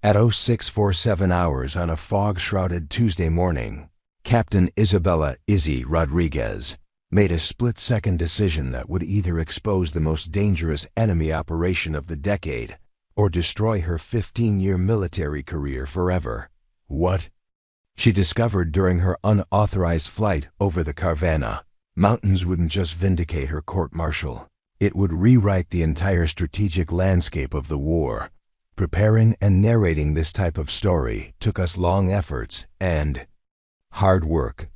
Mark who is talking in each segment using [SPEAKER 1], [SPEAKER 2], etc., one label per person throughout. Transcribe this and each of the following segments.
[SPEAKER 1] At 0647 hours on a fog-shrouded Tuesday morning, Captain Isabella "Izzy" Rodriguez made a split-second decision that would either expose the most dangerous enemy operation of the decade or destroy her 15-year military career forever. What? She discovered during her unauthorized flight over the Karvana Mountains wouldn't just vindicate her court-martial. It would rewrite the entire strategic landscape of the war. Preparing and narrating this type of story took us long efforts and hard work.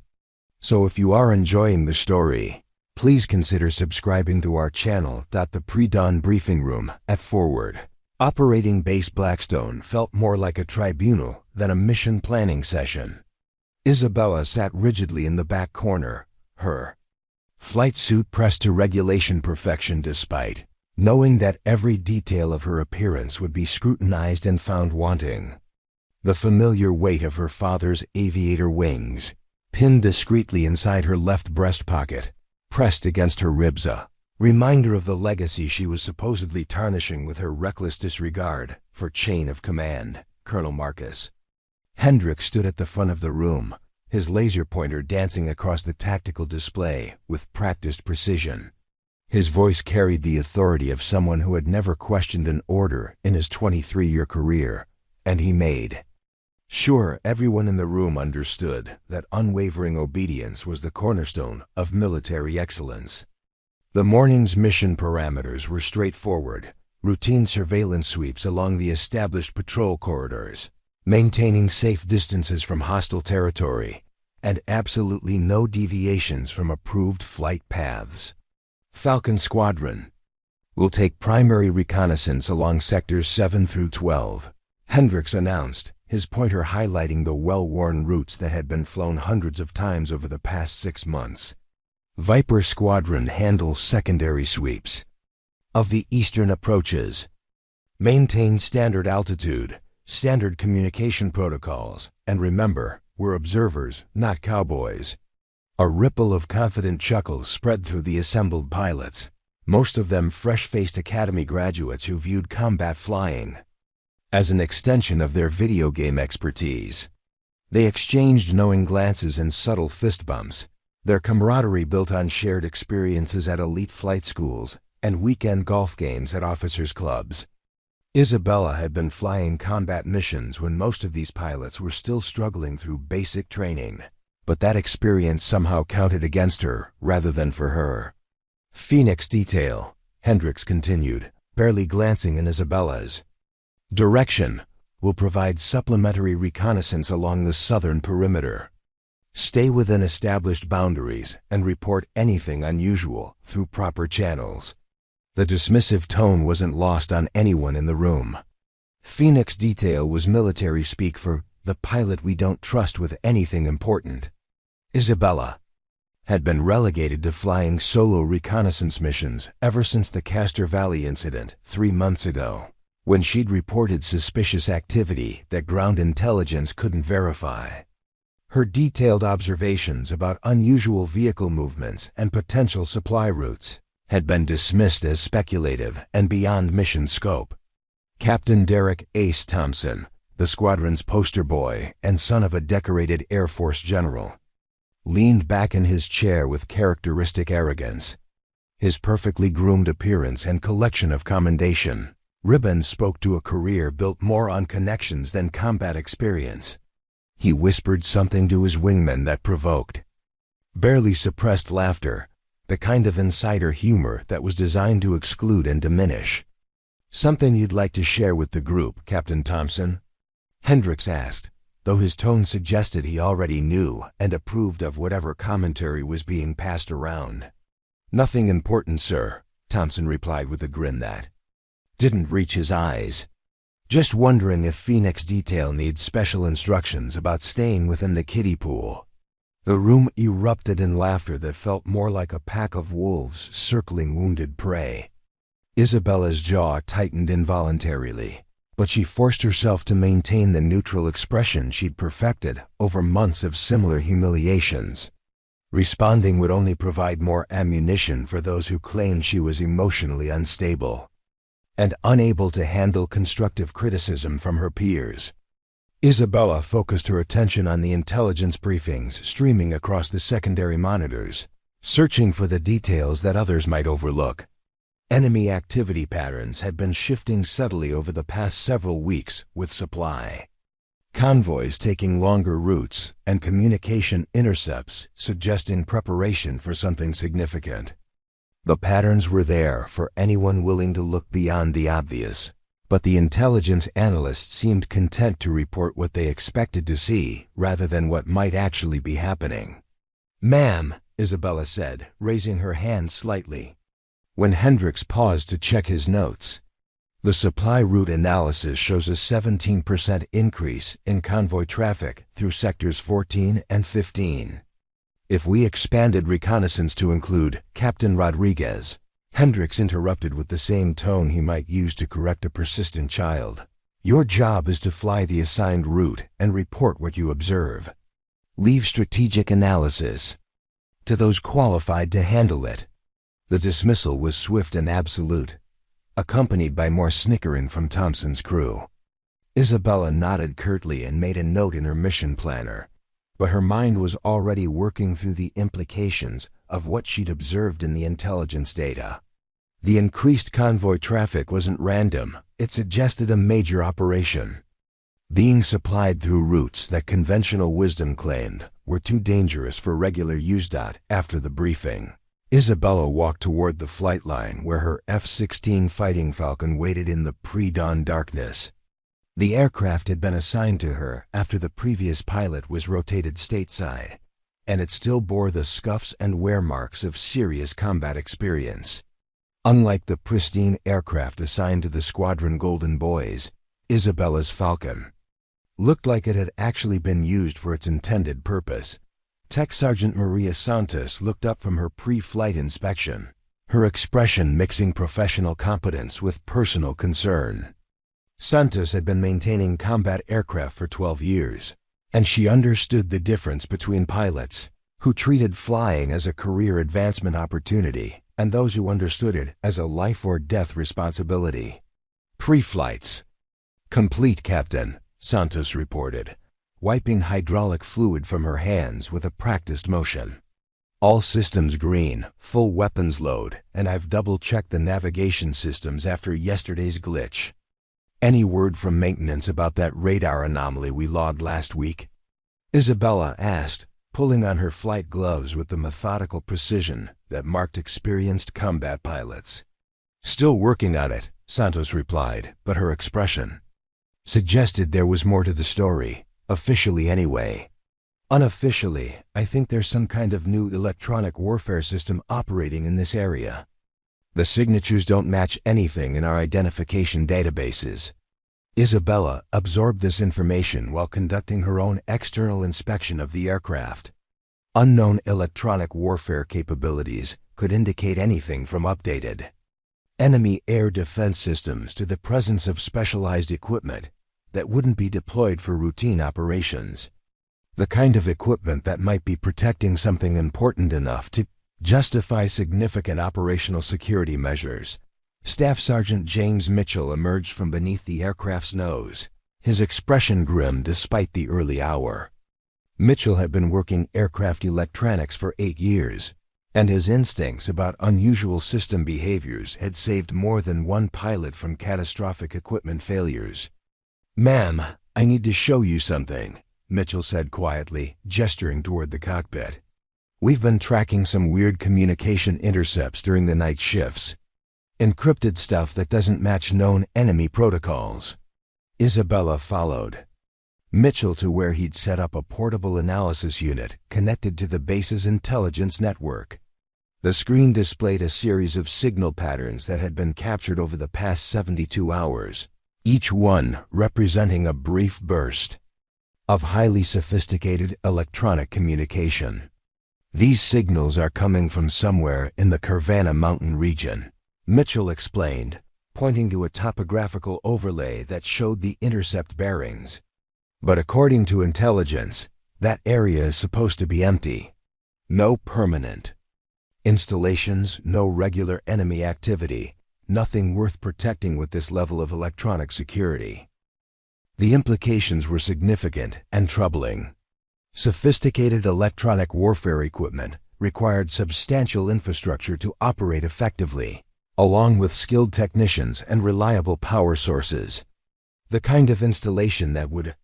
[SPEAKER 1] So if you are enjoying the story, please consider subscribing to our channel. The pre-dawn briefing room at Forward Operating Base Blackstone felt more like a tribunal than a mission planning session. Isabella sat rigidly in the back corner, her flight suit pressed to regulation perfection despite knowing that every detail of her appearance would be scrutinized and found wanting. The familiar weight of her father's aviator wings, pinned discreetly inside her left breast pocket, pressed against her ribs, a reminder of the legacy she was supposedly tarnishing with her reckless disregard for chain of command, Colonel Marcus. Hendrik stood at the front of the room, his laser pointer dancing across the tactical display with practiced precision. His voice carried the authority of someone who had never questioned an order in his 23-year career, and he made sure everyone in the room understood that unwavering obedience was the cornerstone of military excellence. The morning's mission parameters were straightforward: routine surveillance sweeps along the established patrol corridors, maintaining safe distances from hostile territory, and absolutely no deviations from approved flight paths. Falcon Squadron will take primary reconnaissance along sectors 7 through 12, Hendricks announced, his pointer highlighting the well-worn routes that had been flown hundreds of times over the past 6 months. Viper Squadron handles secondary sweeps of the eastern approaches, maintain standard altitude, standard communication protocols, and remember, we're observers, not cowboys. A ripple of confident chuckles spread through the assembled pilots, most of them fresh-faced academy graduates who viewed combat flying as an extension of their video game expertise. They exchanged knowing glances and subtle fist bumps, their camaraderie built on shared experiences at elite flight schools and weekend golf games at officers' clubs. Isabella had been flying combat missions when most of these pilots were still struggling through basic training. But that experience somehow counted against her rather than for her. Phoenix Detail, Hendricks continued, barely glancing in Isabella's direction, will provide supplementary reconnaissance along the southern perimeter. Stay within established boundaries and report anything unusual through proper channels. The dismissive tone wasn't lost on anyone in the room. Phoenix Detail was military speak for the pilot we don't trust with anything important. Isabella had been relegated to flying solo reconnaissance missions ever since the Kastor Valley incident 3 months ago, when she'd reported suspicious activity that ground intelligence couldn't verify. Her detailed observations about unusual vehicle movements and potential supply routes had been dismissed as speculative and beyond mission scope. Captain Derek "Ace" Thompson, the squadron's poster boy and son of a decorated Air Force general, leaned back in his chair with characteristic arrogance. His perfectly groomed appearance and collection of commendation ribbons spoke to a career built more on connections than combat experience. He whispered something to his wingman that provoked barely suppressed laughter, the kind of insider humor that was designed to exclude and diminish. "Something you'd like to share with the group, Captain Thompson?" Hendricks asked, though his tone suggested he already knew and approved of whatever commentary was being passed around. "Nothing important, sir," Thompson replied with a grin that didn't reach his eyes. "Just wondering if Phoenix Detail needs special instructions about staying within the kiddie pool." The room erupted in laughter that felt more like a pack of wolves circling wounded prey. Isabella's jaw tightened involuntarily, but she forced herself to maintain the neutral expression she'd perfected over months of similar humiliations. Responding would only provide more ammunition for those who claimed she was emotionally unstable. and unable to handle constructive criticism from her peers. Isabella focused her attention on the intelligence briefings streaming across the secondary monitors, searching for the details that others might overlook. Enemy activity patterns had been shifting subtly over the past several weeks with supply. Convoys taking longer routes and communication intercepts suggesting preparation for something significant. The patterns were there for anyone willing to look beyond the obvious, but the intelligence analysts seemed content to report what they expected to see rather than what might actually be happening. "Ma'am," Isabella said, raising her hand slightly. When Hendricks paused to check his notes, the supply route analysis shows a 17% increase in convoy traffic through sectors 14 and 15. If we expanded reconnaissance to include Captain Rodriguez, Hendricks interrupted with the same tone he might use to correct a persistent child. "Your job is to fly the assigned route and report what you observe. Leave strategic analysis to those qualified to handle it." The dismissal was swift and absolute, accompanied by more snickering from Thompson's crew. Isabella nodded curtly and made a note in her mission planner, but her mind was already working through the implications of what she'd observed in the intelligence data. The increased convoy traffic wasn't random, it suggested a major operation. Being supplied through routes that conventional wisdom claimed were too dangerous for regular use. After the briefing, Isabella walked toward the flight line where her F-16 Fighting Falcon waited in the pre-dawn darkness. The aircraft had been assigned to her after the previous pilot was rotated stateside, and it still bore the scuffs and wear marks of serious combat experience. Unlike the pristine aircraft assigned to the Squadron Golden Boys, Isabella's Falcon looked like it had actually been used for its intended purpose. Tech Sergeant Maria Santos looked up from her pre-flight inspection, her expression mixing professional competence with personal concern. Santos had been maintaining combat aircraft for 12 years, and she understood the difference between pilots who treated flying as a career advancement opportunity and those who understood it as a life-or-death responsibility. "Pre-flights complete, Captain," Santos reported, wiping hydraulic fluid from her hands with a practiced motion. "All systems green, full weapons load, and I've double-checked the navigation systems after yesterday's glitch. Any word from maintenance about that radar anomaly we logged last week?" Isabella asked, pulling on her flight gloves with the methodical precision that marked experienced combat pilots. "Still working on it," Santos replied, but her expression suggested there was more to the story. "Officially anyway. Unofficially, I think there's some kind of new electronic warfare system operating in this area. The signatures don't match anything in our identification databases." Isabella absorbed this information while conducting her own external inspection of the aircraft. Unknown electronic warfare capabilities could indicate anything from updated enemy air defense systems to the presence of specialized equipment that wouldn't be deployed for routine operations. The kind of equipment that might be protecting something important enough to justify significant operational security measures. Staff Sergeant James Mitchell emerged from beneath the aircraft's nose, his expression grim despite the early hour. Mitchell had been working aircraft electronics for 8 years, and his instincts about unusual system behaviors had saved more than one pilot from catastrophic equipment failures. "Ma'am, I need to show you something," Mitchell said quietly, gesturing toward the cockpit. "We've been tracking some weird communication intercepts during the night shifts. Encrypted stuff that doesn't match known enemy protocols." Isabella followed Mitchell to where he'd set up a portable analysis unit connected to the base's intelligence network. The screen displayed a series of signal patterns that had been captured over the past 72 hours, each one representing a brief burst of highly sophisticated electronic communication. "These signals are coming from somewhere in the Karvana Mountain region," Mitchell explained, pointing to a topographical overlay that showed the intercept bearings. "But according to intelligence, that area is supposed to be empty. No permanent installations, no regular enemy activity, nothing worth protecting with this level of electronic security. The implications were significant and troubling. Sophisticated electronic warfare equipment required substantial infrastructure to operate effectively, along with skilled technicians and reliable power sources. The kind of installation that would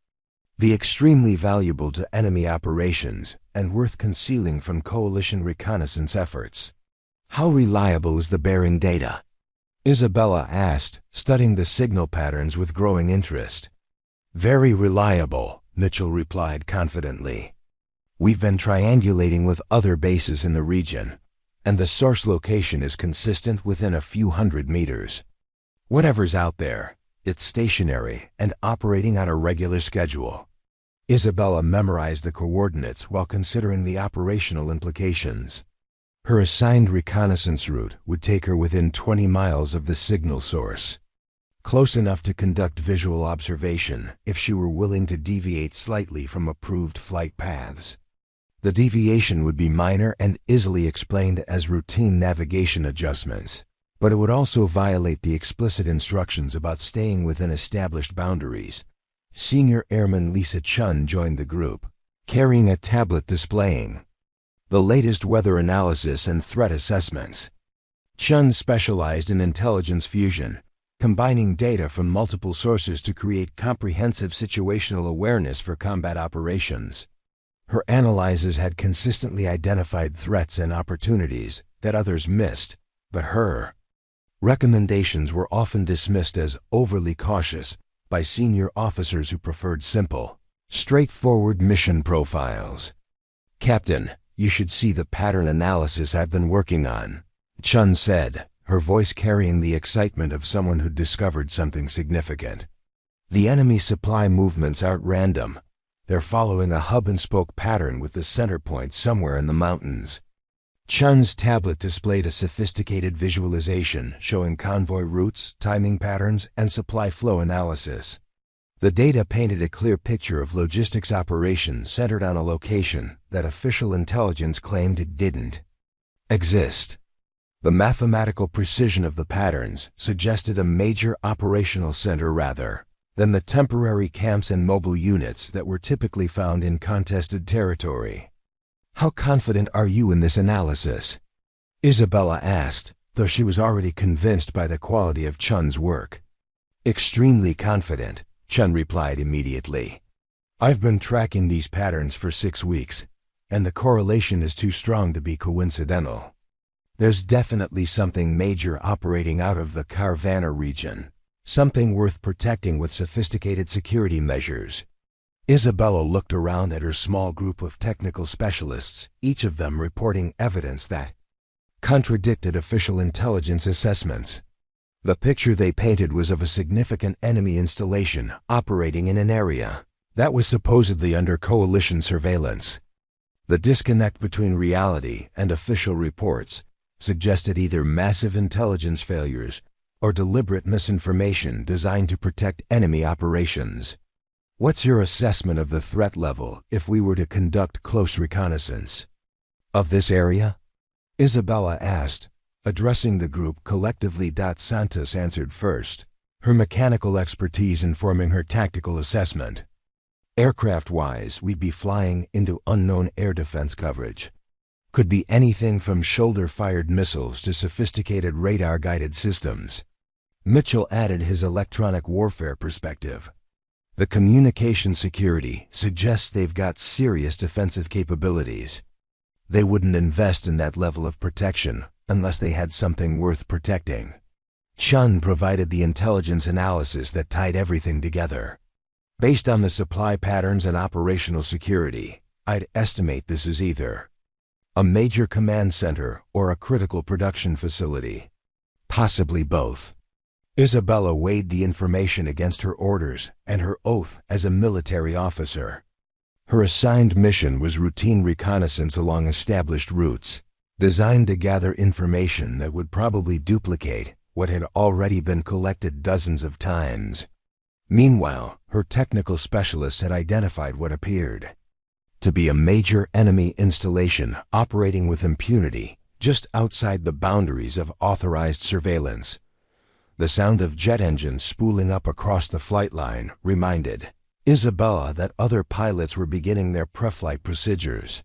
[SPEAKER 1] be extremely valuable to enemy operations and worth concealing from coalition reconnaissance efforts. How reliable is the bearing data? Isabella asked, studying the signal patterns with growing interest. Very reliable, Mitchell replied confidently. We've been triangulating with other bases in the region, and the source location is consistent within a few hundred meters. Whatever's out there, it's stationary and operating on a regular schedule. Isabella memorized the coordinates while considering the operational implications. Her assigned reconnaissance route would take her within 20 miles of the signal source, close enough to conduct visual observation if she were willing to deviate slightly from approved flight paths. The deviation would be minor and easily explained as routine navigation adjustments, but it would also violate the explicit instructions about staying within established boundaries. Senior Airman Lisa Chun joined the group, carrying a tablet displaying the latest weather analysis and threat assessments. Chun specialized in intelligence fusion, combining data from multiple sources to create comprehensive situational awareness for combat operations. Her analyses had consistently identified threats and opportunities that others missed, but her recommendations were often dismissed as overly cautious by senior officers who preferred simple, straightforward mission profiles. "Captain, you should see the pattern analysis I've been working on," Chun said, her voice carrying the excitement of someone who discovered something significant. "The enemy supply movements aren't random. They're following a hub-and-spoke pattern with the center point somewhere in the mountains." Chun's tablet displayed a sophisticated visualization showing convoy routes, timing patterns, and supply flow analysis. The data painted a clear picture of logistics operations centered on a location that official intelligence claimed it didn't exist. The mathematical precision of the patterns suggested a major operational center rather than the temporary camps and mobile units that were typically found in contested territory. "How confident are you in this analysis?" Isabella asked, though she was already convinced by the quality of Chun's work. "Extremely confident," Chun replied immediately. "I've been tracking these patterns for 6 weeks, and the correlation is too strong to be coincidental. There's definitely something major operating out of the Karvana region, something worth protecting with sophisticated security measures." Isabella looked around at her small group of technical specialists, each of them reporting evidence that contradicted official intelligence assessments. The picture they painted was of a significant enemy installation operating in an area that was supposedly under coalition surveillance. The disconnect between reality and official reports suggested either massive intelligence failures or deliberate misinformation designed to protect enemy operations. "What's your assessment of the threat level if we were to conduct close reconnaissance of this area?" Isabella asked, addressing the group collectively. Santos answered first, her mechanical expertise informing her tactical assessment. "Aircraft-wise, we'd be flying into unknown air defense coverage. Could be anything from shoulder-fired missiles to sophisticated radar-guided systems." Mitchell added his electronic warfare perspective. "The communication security suggests they've got serious defensive capabilities. They wouldn't invest in that level of protection unless they had something worth protecting." Chun provided the intelligence analysis that tied everything together. "Based on the supply patterns and operational security, I'd estimate this is either a major command center or a critical production facility. Possibly both." Isabella weighed the information against her orders and her oath as a military officer. Her assigned mission was routine reconnaissance along established routes, designed to gather information that would probably duplicate what had already been collected dozens of times. Meanwhile, her technical specialists had identified what appeared to be a major enemy installation operating with impunity just outside the boundaries of authorized surveillance. The sound of jet engines spooling up across the flight line reminded Isabella that other pilots were beginning their pre-flight procedures.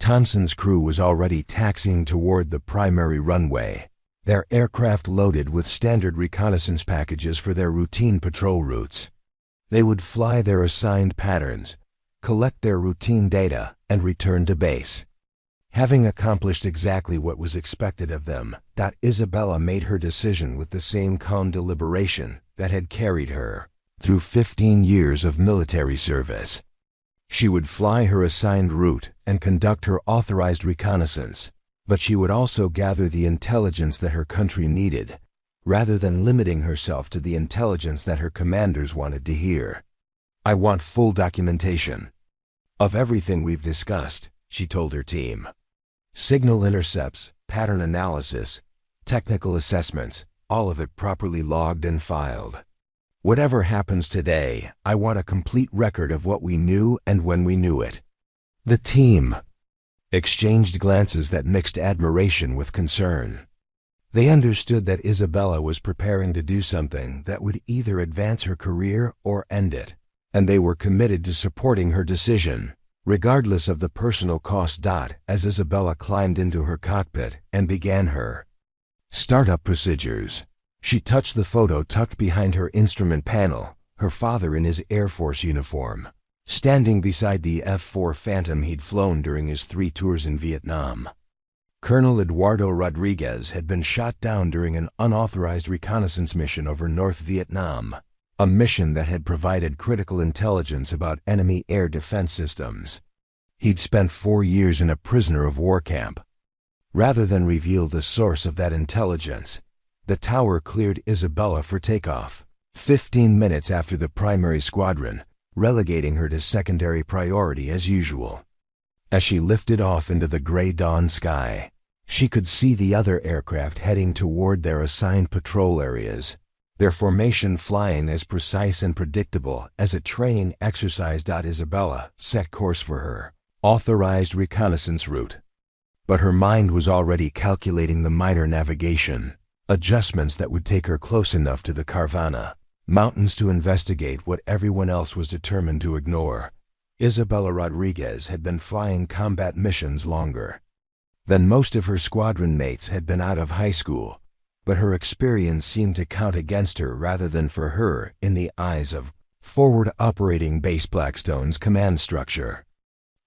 [SPEAKER 1] Thompson's crew was already taxiing toward the primary runway, their aircraft loaded with standard reconnaissance packages for their routine patrol routes. They would fly their assigned patterns, collect their routine data, and return to base. Having accomplished exactly what was expected of them, Isabella made her decision with the same calm deliberation that had carried her through 15 years of military service. She would fly her assigned route and conduct her authorized reconnaissance, but she would also gather the intelligence that her country needed, rather than limiting herself to the intelligence that her commanders wanted to hear. "I want full documentation of everything we've discussed," she told her team. "Signal intercepts, pattern analysis, technical assessments, all of it properly logged and filed. Whatever happens today, I want a complete record of what we knew and when we knew it." The team exchanged glances that mixed admiration with concern. They understood that Isabella was preparing to do something that would either advance her career or end it, and they were committed to supporting her decision, regardless of the personal cost. As Isabella climbed into her cockpit and began her startup procedures, she touched the photo tucked behind her instrument panel, her father in his Air Force uniform, standing beside the F-4 Phantom he'd flown during his 3 tours in Vietnam. Colonel Eduardo Rodriguez had been shot down during an unauthorized reconnaissance mission over North Vietnam, a mission that had provided critical intelligence about enemy air defense systems. He'd spent 4 years in a prisoner of war camp. Rather than reveal the source of that intelligence, the tower cleared Isabella for takeoff, 15 minutes after the primary squadron, relegating her to secondary priority as usual. As she lifted off into the gray dawn sky, she could see the other aircraft heading toward their assigned patrol areas, their formation flying as precise and predictable as a training exercise. Isabella set course for her authorized reconnaissance route. But her mind was already calculating the minor navigation adjustments that would take her close enough to the Karvana Mountains to investigate what everyone else was determined to ignore. Isabella Rodriguez had been flying combat missions longer than most of her squadron mates had been out of high school, but her experience seemed to count against her rather than for her in the eyes of Forward Operating Base Blackstone's command structure.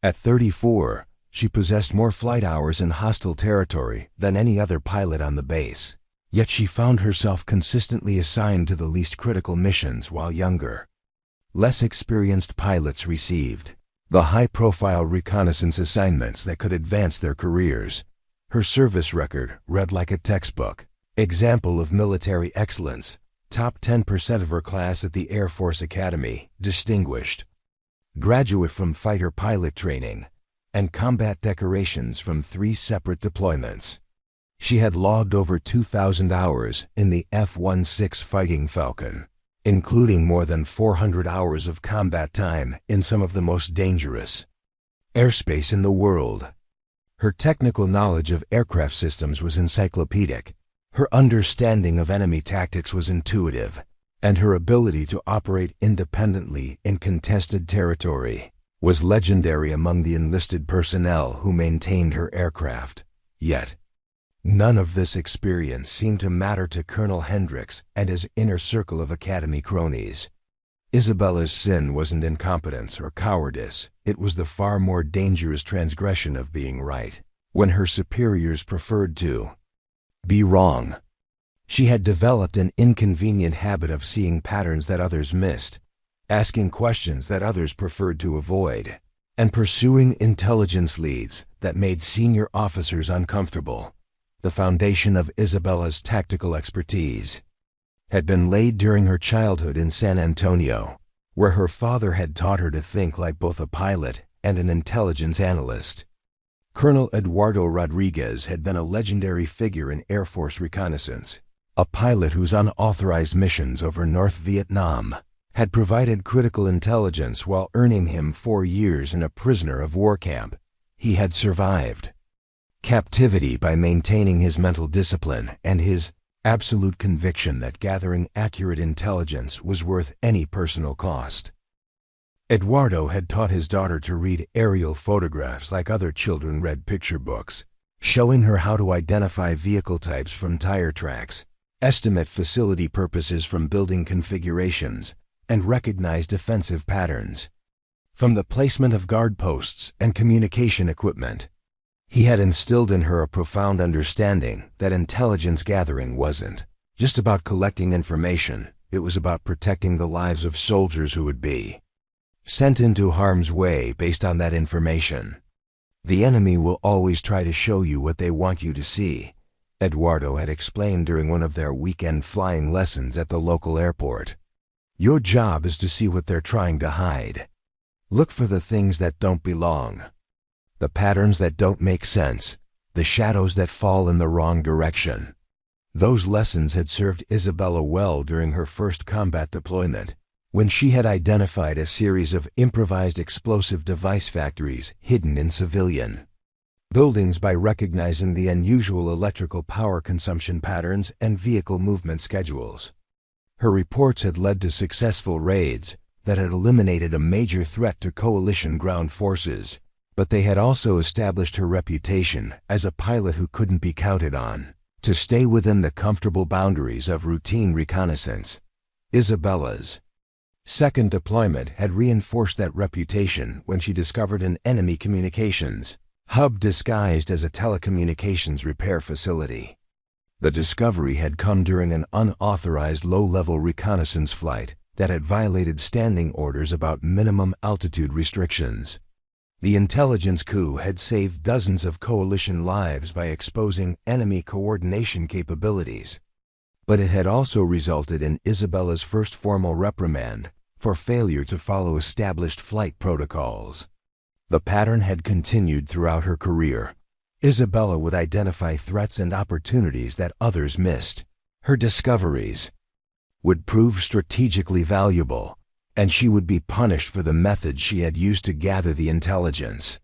[SPEAKER 1] At 34, she possessed more flight hours in hostile territory than any other pilot on the base, yet she found herself consistently assigned to the least critical missions while younger. Less experienced pilots received the high-profile reconnaissance assignments that could advance their careers. Her service record read like a textbook example of military excellence, top 10% of her class at the Air Force Academy, distinguished graduate from fighter pilot training, and combat decorations from 3 separate deployments. She had logged over 2,000 hours in the F-16 Fighting Falcon, including more than 400 hours of combat time in some of the most dangerous airspace in the world. Her technical knowledge of aircraft systems was encyclopedic, her understanding of enemy tactics was intuitive, and her ability to operate independently in contested territory was legendary among the enlisted personnel who maintained her aircraft. Yet, none of this experience seemed to matter to Colonel Hendricks and his inner circle of Academy cronies. Isabella's sin wasn't incompetence or cowardice, it was the far more dangerous transgression of being right, when her superiors preferred to be wrong. She had developed an inconvenient habit of seeing patterns that others missed, asking questions that others preferred to avoid, and pursuing intelligence leads that made senior officers uncomfortable. The foundation of Isabella's tactical expertise had been laid during her childhood in San Antonio, where her father had taught her to think like both a pilot and an intelligence analyst. Colonel Eduardo Rodriguez had been a legendary figure in Air Force reconnaissance, a pilot whose unauthorized missions over North Vietnam had provided critical intelligence while earning him 4 years in a prisoner of war camp. He had survived captivity by maintaining his mental discipline and his absolute conviction that gathering accurate intelligence was worth any personal cost. Eduardo had taught his daughter to read aerial photographs like other children read picture books, showing her how to identify vehicle types from tire tracks, estimate facility purposes from building configurations, and recognize defensive patterns. From the placement of guard posts and communication equipment, he had instilled in her a profound understanding that intelligence gathering wasn't just about collecting information, it was about protecting the lives of soldiers who would be sent into harm's way based on that information. The enemy will always try to show you what they want you to see, Eduardo had explained during one of their weekend flying lessons at the local airport. Your job is to see what they're trying to hide. Look for the things that don't belong, the patterns that don't make sense, the shadows that fall in the wrong direction. Those lessons had served Isabella well during her first combat deployment, when she had identified a series of improvised explosive device factories hidden in civilian buildings by recognizing the unusual electrical power consumption patterns and vehicle movement schedules. Her reports had led to successful raids that had eliminated a major threat to coalition ground forces, but they had also established her reputation as a pilot who couldn't be counted on to stay within the comfortable boundaries of routine reconnaissance. Isabella's second deployment had reinforced that reputation when she discovered an enemy communications hub disguised as a telecommunications repair facility. The discovery had come during an unauthorized low-level reconnaissance flight that had violated standing orders about minimum altitude restrictions. The intelligence coup had saved dozens of coalition lives by exposing enemy coordination capabilities, but it had also resulted in Isabella's first formal reprimand for failure to follow established flight protocols. The pattern had continued throughout her career. Isabella would identify threats and opportunities that others missed. Her discoveries would prove strategically valuable, and she would be punished for the methods she had used to gather the intelligence.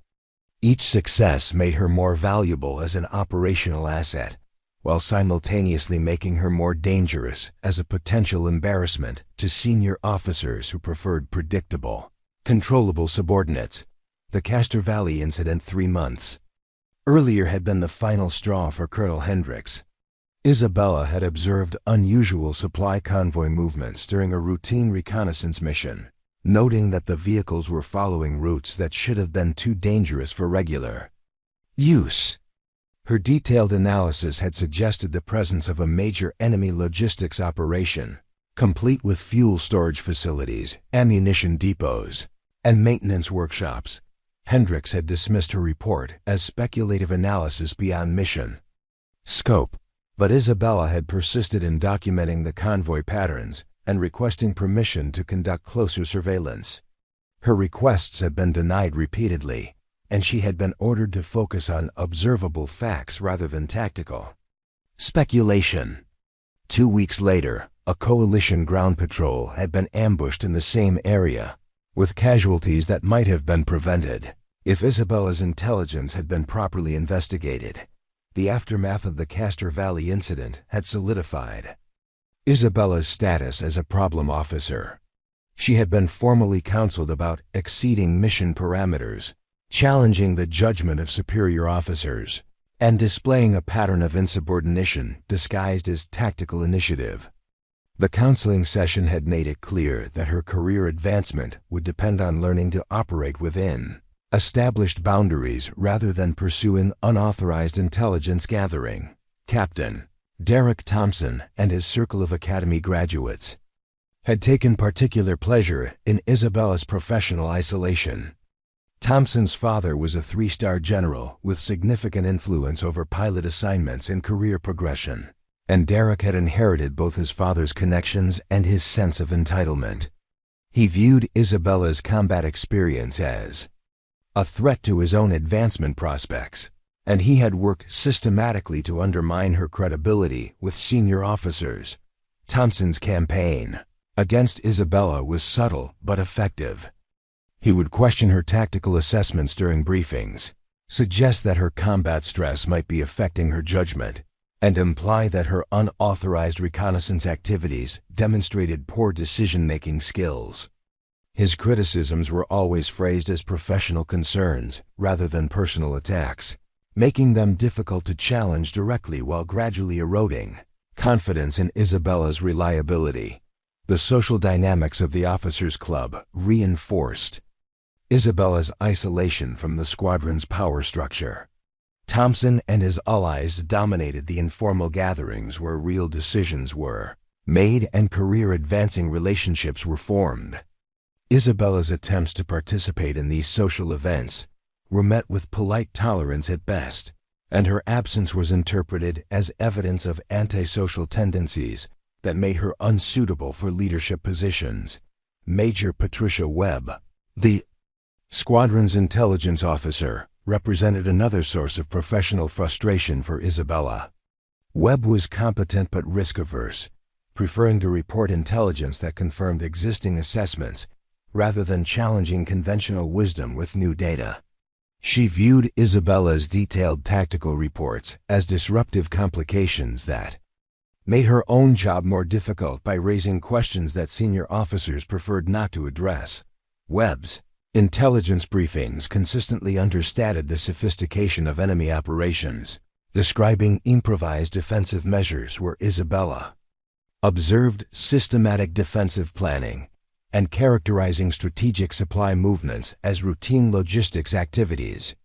[SPEAKER 1] Each success made her more valuable as an operational asset, while simultaneously making her more dangerous as a potential embarrassment to senior officers who preferred predictable, controllable subordinates. The Kastor Valley incident 3 months earlier had been the final straw for Colonel Hendricks. Isabella had observed unusual supply convoy movements during a routine reconnaissance mission, noting that the vehicles were following routes that should have been too dangerous for regular use. Her detailed analysis had suggested the presence of a major enemy logistics operation, complete with fuel storage facilities, ammunition depots, and maintenance workshops. Hendricks had dismissed her report as speculative analysis beyond mission scope, but Isabella had persisted in documenting the convoy patterns and requesting permission to conduct closer surveillance. Her requests had been denied repeatedly, and she had been ordered to focus on observable facts rather than tactical speculation. 2 weeks later, a coalition ground patrol had been ambushed in the same area, with casualties that might have been prevented if Isabella's intelligence had been properly investigated. The aftermath of the Kastor Valley incident had solidified Isabella's status as a problem officer. She had been formally counseled about exceeding mission parameters, challenging the judgment of superior officers, and displaying a pattern of insubordination disguised as tactical initiative. The counseling session had made it clear that her career advancement would depend on learning to operate within established boundaries rather than pursuing unauthorized intelligence gathering. Captain Derek Thompson and his circle of academy graduates had taken particular pleasure in Isabella's professional isolation. Thompson's father was a 3-star general with significant influence over pilot assignments and career progression, and Derek had inherited both his father's connections and his sense of entitlement. He viewed Isabella's combat experience as a threat to his own advancement prospects, and he had worked systematically to undermine her credibility with senior officers. Thompson's campaign against Isabella was subtle but effective. He would question her tactical assessments during briefings, suggest that her combat stress might be affecting her judgment, and imply that her unauthorized reconnaissance activities demonstrated poor decision-making skills. His criticisms were always phrased as professional concerns rather than personal attacks, making them difficult to challenge directly while gradually eroding confidence in Isabella's reliability. The social dynamics of the officers' club reinforced Isabella's isolation from the squadron's power structure. Thompson and his allies dominated the informal gatherings where real decisions were made and career-advancing relationships were formed. Isabella's attempts to participate in these social events were met with polite tolerance at best, and her absence was interpreted as evidence of antisocial tendencies that made her unsuitable for leadership positions. Major Patricia Webb, the squadron's intelligence officer, represented another source of professional frustration for Isabella. Webb was competent but risk-averse, preferring to report intelligence that confirmed existing assessments rather than challenging conventional wisdom with new data. She viewed Isabella's detailed tactical reports as disruptive complications that made her own job more difficult by raising questions that senior officers preferred not to address. Webb's intelligence briefings consistently understated the sophistication of enemy operations, describing improvised defensive measures where Isabella observed systematic defensive planning and characterizing strategic supply movements as routine logistics activities.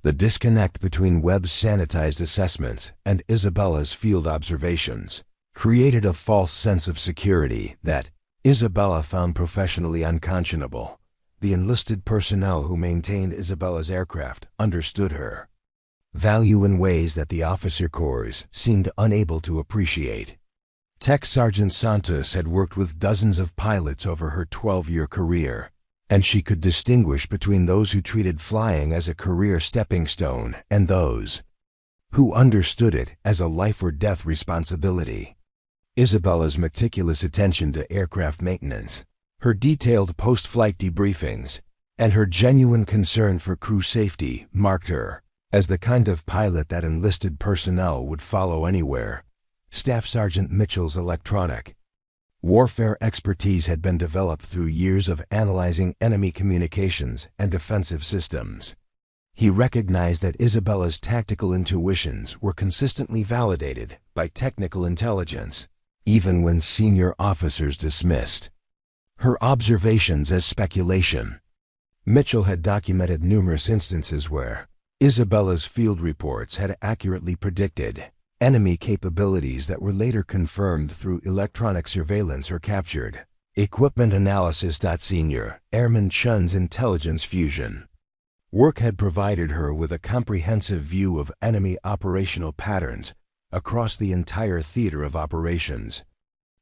[SPEAKER 1] The disconnect between Webb's sanitized assessments and Isabella's field observations created a false sense of security that Isabella found professionally unconscionable. The enlisted personnel who maintained Isabella's aircraft understood her value in ways that the officer corps seemed unable to appreciate. Tech Sergeant Santos had worked with dozens of pilots over her 12-year career, and she could distinguish between those who treated flying as a career stepping stone and those who understood it as a life-or-death responsibility. Isabella's meticulous attention to aircraft maintenance, her detailed post-flight debriefings, and her genuine concern for crew safety marked her as the kind of pilot that enlisted personnel would follow anywhere. Staff Sergeant Mitchell's electronic warfare expertise had been developed through years of analyzing enemy communications and defensive systems. He recognized that Isabella's tactical intuitions were consistently validated by technical intelligence, even when senior officers dismissed her observations as speculation. Mitchell had documented numerous instances where Isabella's field reports had accurately predicted enemy capabilities that were later confirmed through electronic surveillance or captured. Equipment analysis. Senior Airman Chun's intelligence fusion work had provided her with a comprehensive view of enemy operational patterns across the entire theater of operations.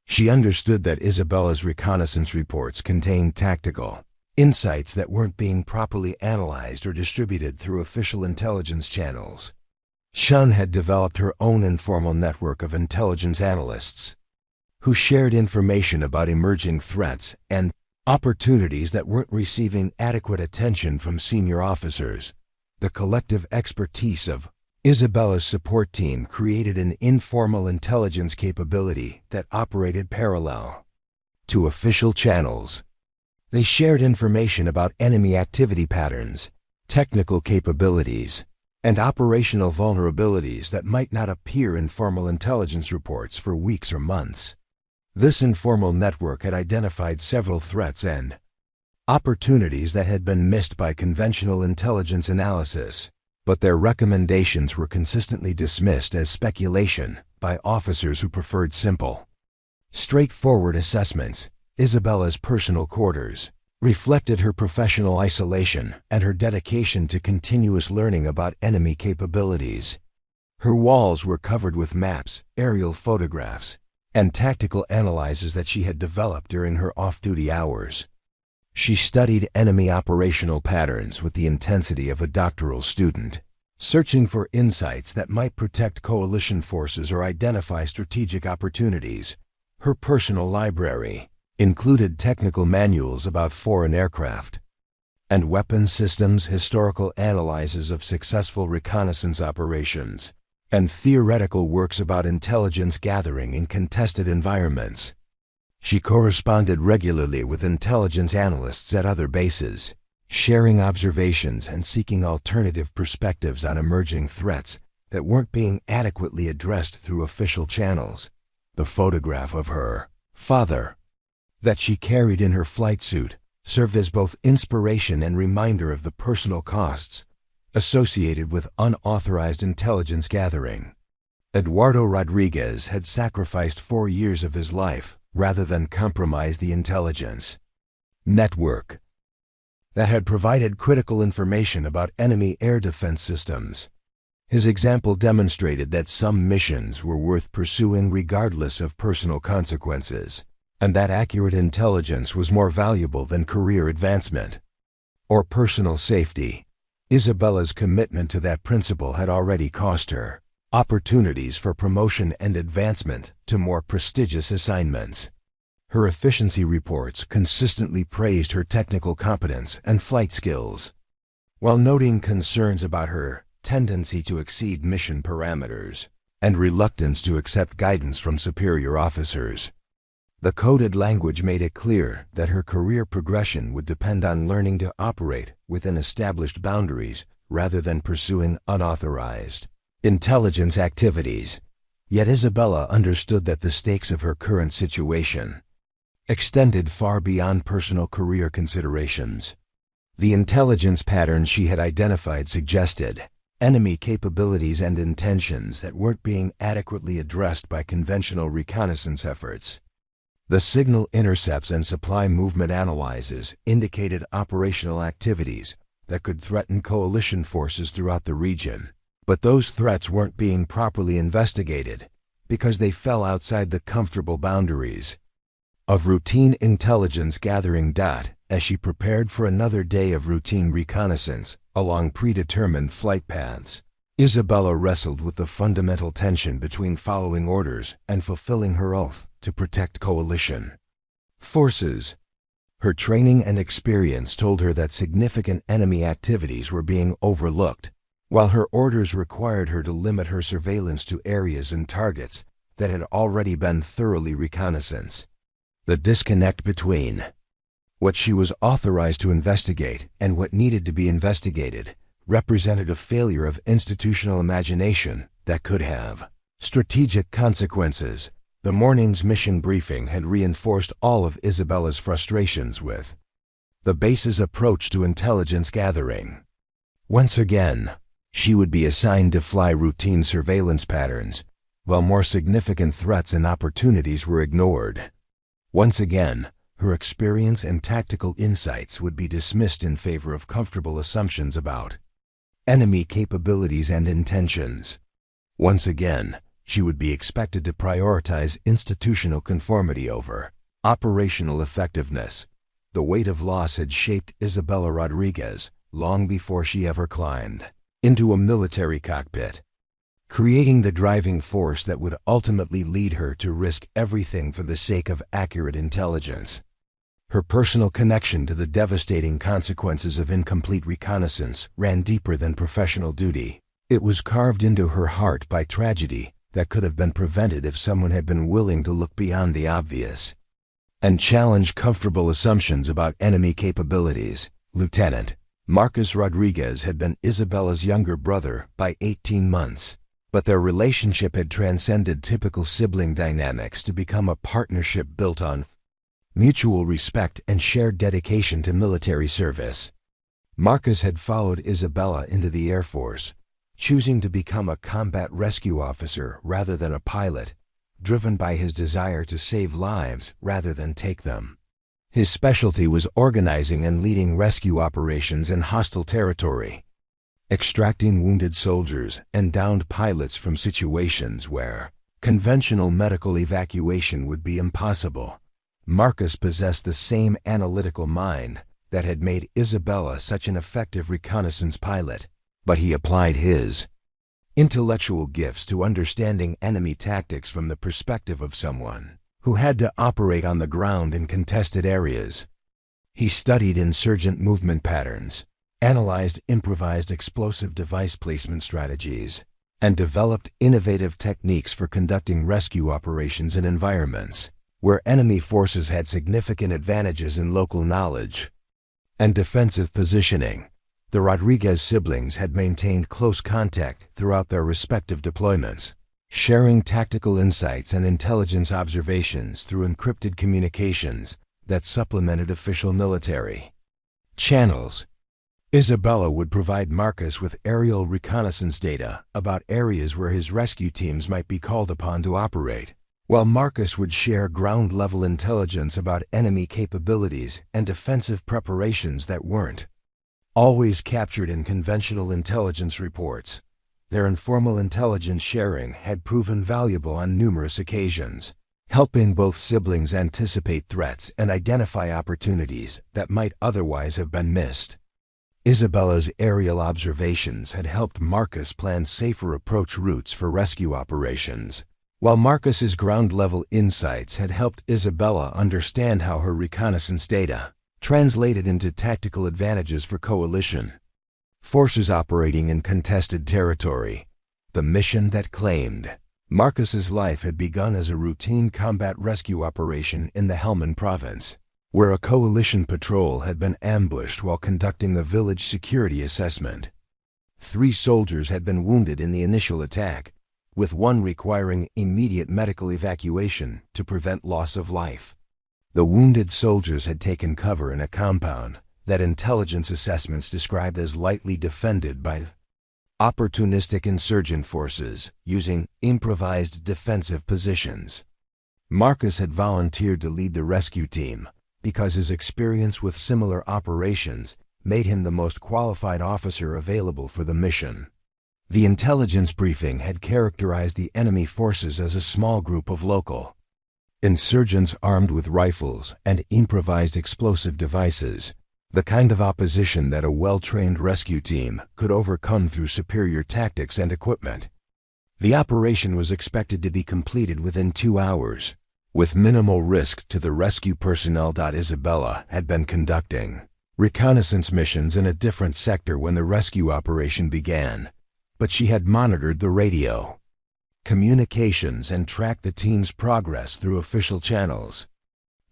[SPEAKER 1] She understood that Isabella's reconnaissance reports contained tactical insights that weren't being properly analyzed or distributed through official intelligence channels. Chun had developed her own informal network of intelligence analysts who shared information about emerging threats and opportunities that weren't receiving adequate attention from senior officers. The collective expertise of Isabella's support team created an informal intelligence capability that operated parallel to official channels. They shared information about enemy activity patterns, technical capabilities, and operational vulnerabilities that might not appear in formal intelligence reports for weeks or months. This informal network had identified several threats and opportunities that had been missed by conventional intelligence analysis, but their recommendations were consistently dismissed as speculation by officers who preferred simple, straightforward assessments. Isabella's personal quarters reflected her professional isolation and her dedication to continuous learning about enemy capabilities. Her walls were covered with maps, aerial photographs, and tactical analyses that she had developed during her off-duty hours. She studied enemy operational patterns with the intensity of a doctoral student, searching for insights that might protect coalition forces or identify strategic opportunities. Her personal library included technical manuals about foreign aircraft and weapons systems, historical analyses of successful reconnaissance operations, and theoretical works about intelligence gathering in contested environments. She corresponded regularly with intelligence analysts at other bases, sharing observations and seeking alternative perspectives on emerging threats that weren't being adequately addressed through official channels. The photograph of her father that she carried in her flight suit served as both inspiration and reminder of the personal costs associated with unauthorized intelligence gathering. Eduardo Rodriguez had sacrificed 4 years of his life rather than compromise the intelligence network that had provided critical information about enemy air defense systems. His example demonstrated that some missions were worth pursuing regardless of personal consequences, and that accurate intelligence was more valuable than career advancement or personal safety. Isabella's commitment to that principle had already cost her opportunities for promotion and advancement to more prestigious assignments. Her efficiency reports consistently praised her technical competence and flight skills, while noting concerns about her tendency to exceed mission parameters and reluctance to accept guidance from superior officers. The coded language made it clear that her career progression would depend on learning to operate within established boundaries rather than pursuing unauthorized intelligence activities. Yet Isabella understood that the stakes of her current situation extended far beyond personal career considerations. The intelligence patterns she had identified suggested enemy capabilities and intentions that weren't being adequately addressed by conventional reconnaissance efforts. The signal intercepts and supply movement analyses indicated operational activities that could threaten coalition forces throughout the region, but those threats weren't being properly investigated because they fell outside the comfortable boundaries of routine intelligence gathering. As she prepared for another day of routine reconnaissance along predetermined flight paths, Isabella wrestled with the fundamental tension between following orders and fulfilling her oath to protect coalition forces. Her training and experience told her that significant enemy activities were being overlooked, while her orders required her to limit her surveillance to areas and targets that had already been thoroughly reconnaissance. The disconnect between what she was authorized to investigate and what needed to be investigated represented a failure of institutional imagination that could have strategic consequences. The morning's mission briefing had reinforced all of Isabella's frustrations with the base's approach to intelligence gathering. Once again, she would be assigned to fly routine surveillance patterns, while more significant threats and opportunities were ignored. Once again, her experience and tactical insights would be dismissed in favor of comfortable assumptions about enemy capabilities and intentions. Once again, she would be expected to prioritize institutional conformity over operational effectiveness. The weight of loss had shaped Isabella Rodriguez long before she ever climbed into a military cockpit, creating the driving force that would ultimately lead her to risk everything for the sake of accurate intelligence. Her personal connection to the devastating consequences of incomplete reconnaissance ran deeper than professional duty. It was carved into her heart by tragedy that could have been prevented if someone had been willing to look beyond the obvious and challenge comfortable assumptions about enemy capabilities. Lieutenant Marcus Rodriguez had been Isabella's younger brother by 18 months, but their relationship had transcended typical sibling dynamics to become a partnership built on mutual respect and shared dedication to military service. Marcus had followed Isabella into the Air Force, choosing to become a combat rescue officer rather than a pilot, driven by his desire to save lives rather than take them. His specialty was organizing and leading rescue operations in hostile territory, extracting wounded soldiers and downed pilots from situations where conventional medical evacuation would be impossible. Marcus possessed the same analytical mind that had made Isabella such an effective reconnaissance pilot, but he applied his intellectual gifts to understanding enemy tactics from the perspective of someone who had to operate on the ground in contested areas. He studied insurgent movement patterns, analyzed improvised explosive device placement strategies, and developed innovative techniques for conducting rescue operations in environments where enemy forces had significant advantages in local knowledge and defensive positioning. The Rodriguez siblings had maintained close contact throughout their respective deployments, sharing tactical insights and intelligence observations through encrypted communications that supplemented official military channels. Isabella would provide Marcus with aerial reconnaissance data about areas where his rescue teams might be called upon to operate, while Marcus would share ground-level intelligence about enemy capabilities and defensive preparations that weren't always captured in conventional intelligence reports. Their informal intelligence sharing had proven valuable on numerous occasions, helping both siblings anticipate threats and identify opportunities that might otherwise have been missed. Isabella's aerial observations had helped Marcus plan safer approach routes for rescue operations, while Marcus's ground-level insights had helped Isabella understand how her reconnaissance data translated into tactical advantages for coalition forces operating in contested territory. The mission that claimed Marcus's life had begun as a routine combat rescue operation in the Helmand province, where a coalition patrol had been ambushed while conducting the village security assessment. 3 soldiers had been wounded in the initial attack, with one requiring immediate medical evacuation to prevent loss of life. The wounded soldiers had taken cover in a compound that intelligence assessments described as lightly defended by opportunistic insurgent forces using improvised defensive positions. Marcus had volunteered to lead the rescue team because his experience with similar operations made him the most qualified officer available for the mission. The intelligence briefing had characterized the enemy forces as a small group of local insurgents armed with rifles and improvised explosive devices, the kind of opposition that a well-trained rescue team could overcome through superior tactics and equipment. The operation was expected to be completed within 2 hours, with minimal risk to the rescue personnel. Isabella had been conducting reconnaissance missions in a different sector when the rescue operation began, but she had monitored the radio communications and tracked the team's progress through official channels.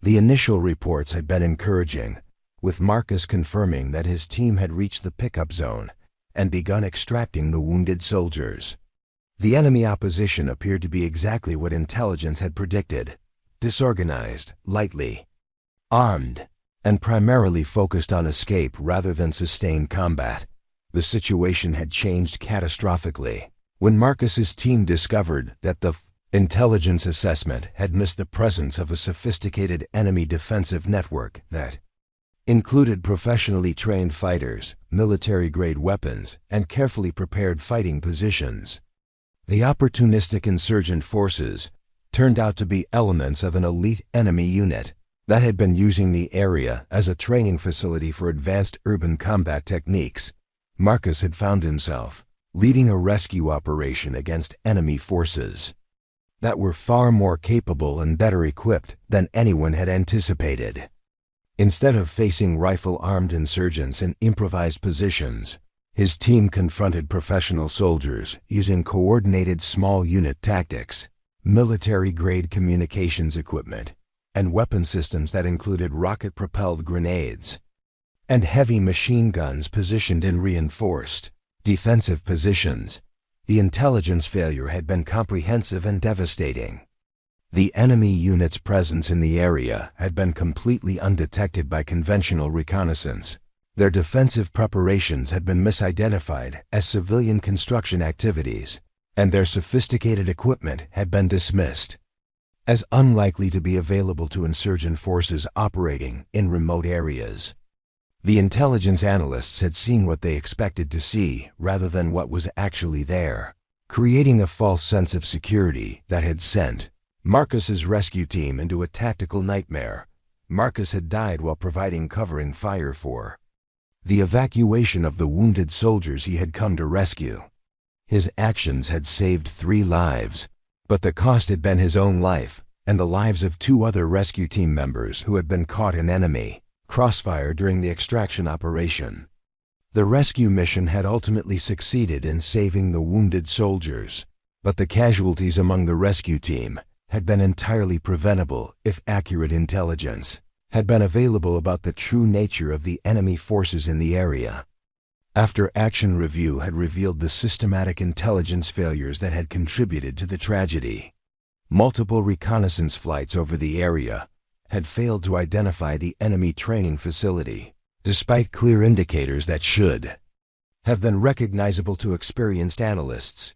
[SPEAKER 1] The initial reports had been encouraging, with Marcus confirming that his team had reached the pickup zone and begun extracting the wounded soldiers. The enemy opposition appeared to be exactly what intelligence had predicted: disorganized, lightly armed, and primarily focused on escape rather than sustained combat. The situation had changed catastrophically when Marcus's team discovered that the intelligence assessment had missed the presence of a sophisticated enemy defensive network that included professionally trained fighters, military-grade weapons, and carefully prepared fighting positions. The opportunistic insurgent forces turned out to be elements of an elite enemy unit that had been using the area as a training facility for advanced urban combat techniques. Marcus had found himself leading a rescue operation against enemy forces that were far more capable and better equipped than anyone had anticipated. Instead of facing rifle-armed insurgents in improvised positions, his team confronted professional soldiers using coordinated small unit tactics, military-grade communications equipment, and weapon systems that included rocket-propelled grenades and heavy machine guns positioned in reinforced defensive positions. The intelligence failure had been comprehensive and devastating. The enemy unit's presence in the area had been completely undetected by conventional reconnaissance. Their defensive preparations had been misidentified as civilian construction activities, and their sophisticated equipment had been dismissed as unlikely to be available to insurgent forces operating in remote areas. The intelligence analysts had seen what they expected to see rather than what was actually there, creating a false sense of security that had sent Marcus's rescue team into a tactical nightmare. Marcus had died while providing covering fire for the evacuation of the wounded soldiers he had come to rescue. His actions had saved 3 lives, but the cost had been his own life and the lives of 2 other rescue team members who had been caught in enemy crossfire during the extraction operation. The rescue mission had ultimately succeeded in saving the wounded soldiers, but the casualties among the rescue team had been entirely preventable if accurate intelligence had been available about the true nature of the enemy forces in the area. After action review had revealed the systematic intelligence failures that had contributed to the tragedy, multiple reconnaissance flights over the area had failed to identify the enemy training facility, despite clear indicators that should have been recognizable to experienced analysts.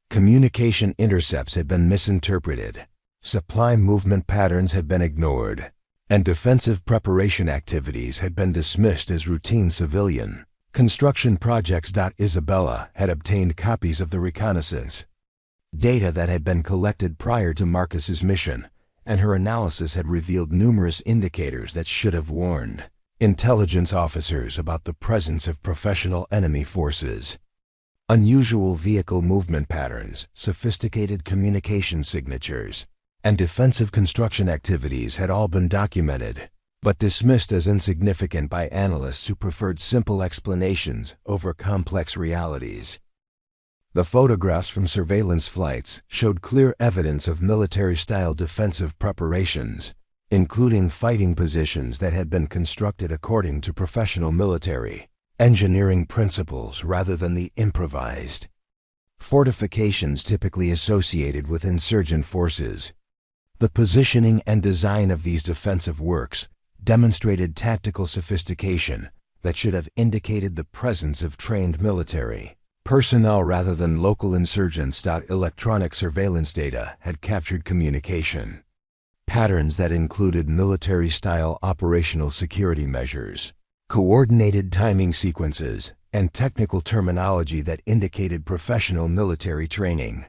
[SPEAKER 1] Communication intercepts had been misinterpreted, supply movement patterns had been ignored, and defensive preparation activities had been dismissed as routine civilian construction projects. Isabella had obtained copies of the reconnaissance data that had been collected prior to Marcus's mission, and her analysis had revealed numerous indicators that should have warned intelligence officers about the presence of professional enemy forces. Unusual vehicle movement patterns, sophisticated communication signatures, and defensive construction activities had all been documented, but dismissed as insignificant by analysts who preferred simple explanations over complex realities. The photographs from surveillance flights showed clear evidence of military-style defensive preparations, including fighting positions that had been constructed according to professional military engineering principles rather than the improvised fortifications typically associated with insurgent forces. The positioning and design of these defensive works demonstrated tactical sophistication that should have indicated the presence of trained military personnel rather than local insurgents. Electronic surveillance data had captured communication patterns that included military-style operational security measures, coordinated timing sequences, and technical terminology that indicated professional military training.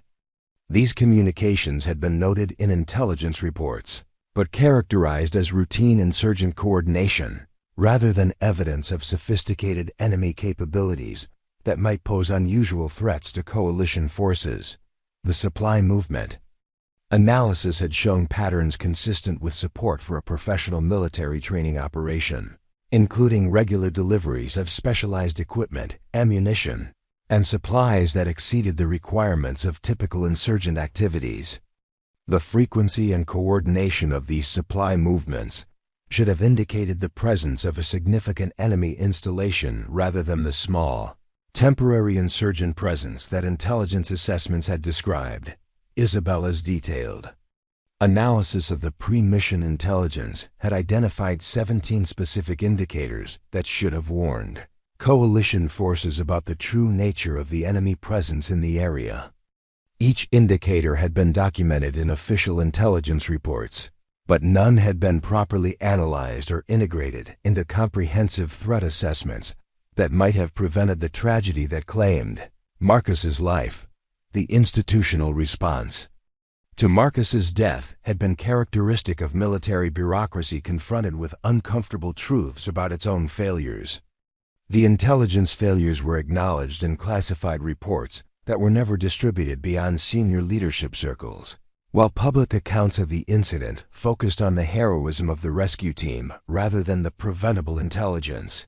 [SPEAKER 1] These communications had been noted in intelligence reports, but characterized as routine insurgent coordination, rather than evidence of sophisticated enemy capabilities that might pose unusual threats to coalition forces. The supply movement analysis had shown patterns consistent with support for a professional military training operation, including regular deliveries of specialized equipment, ammunition, and supplies that exceeded the requirements of typical insurgent activities. The frequency and coordination of these supply movements should have indicated the presence of a significant enemy installation rather than the small, temporary insurgent presence that intelligence assessments had described. Isabella's detailed analysis of the pre-mission intelligence had identified 17 specific indicators that should have warned coalition forces about the true nature of the enemy presence in the area. Each indicator had been documented in official intelligence reports, but none had been properly analyzed or integrated into comprehensive threat assessments that might have prevented the tragedy that claimed Marcus's life. The institutional response to Marcus's death had been characteristic of military bureaucracy confronted with uncomfortable truths about its own failures. The intelligence failures were acknowledged in classified reports that were never distributed beyond senior leadership circles, while public accounts of the incident focused on the heroism of the rescue team rather than the preventable intelligence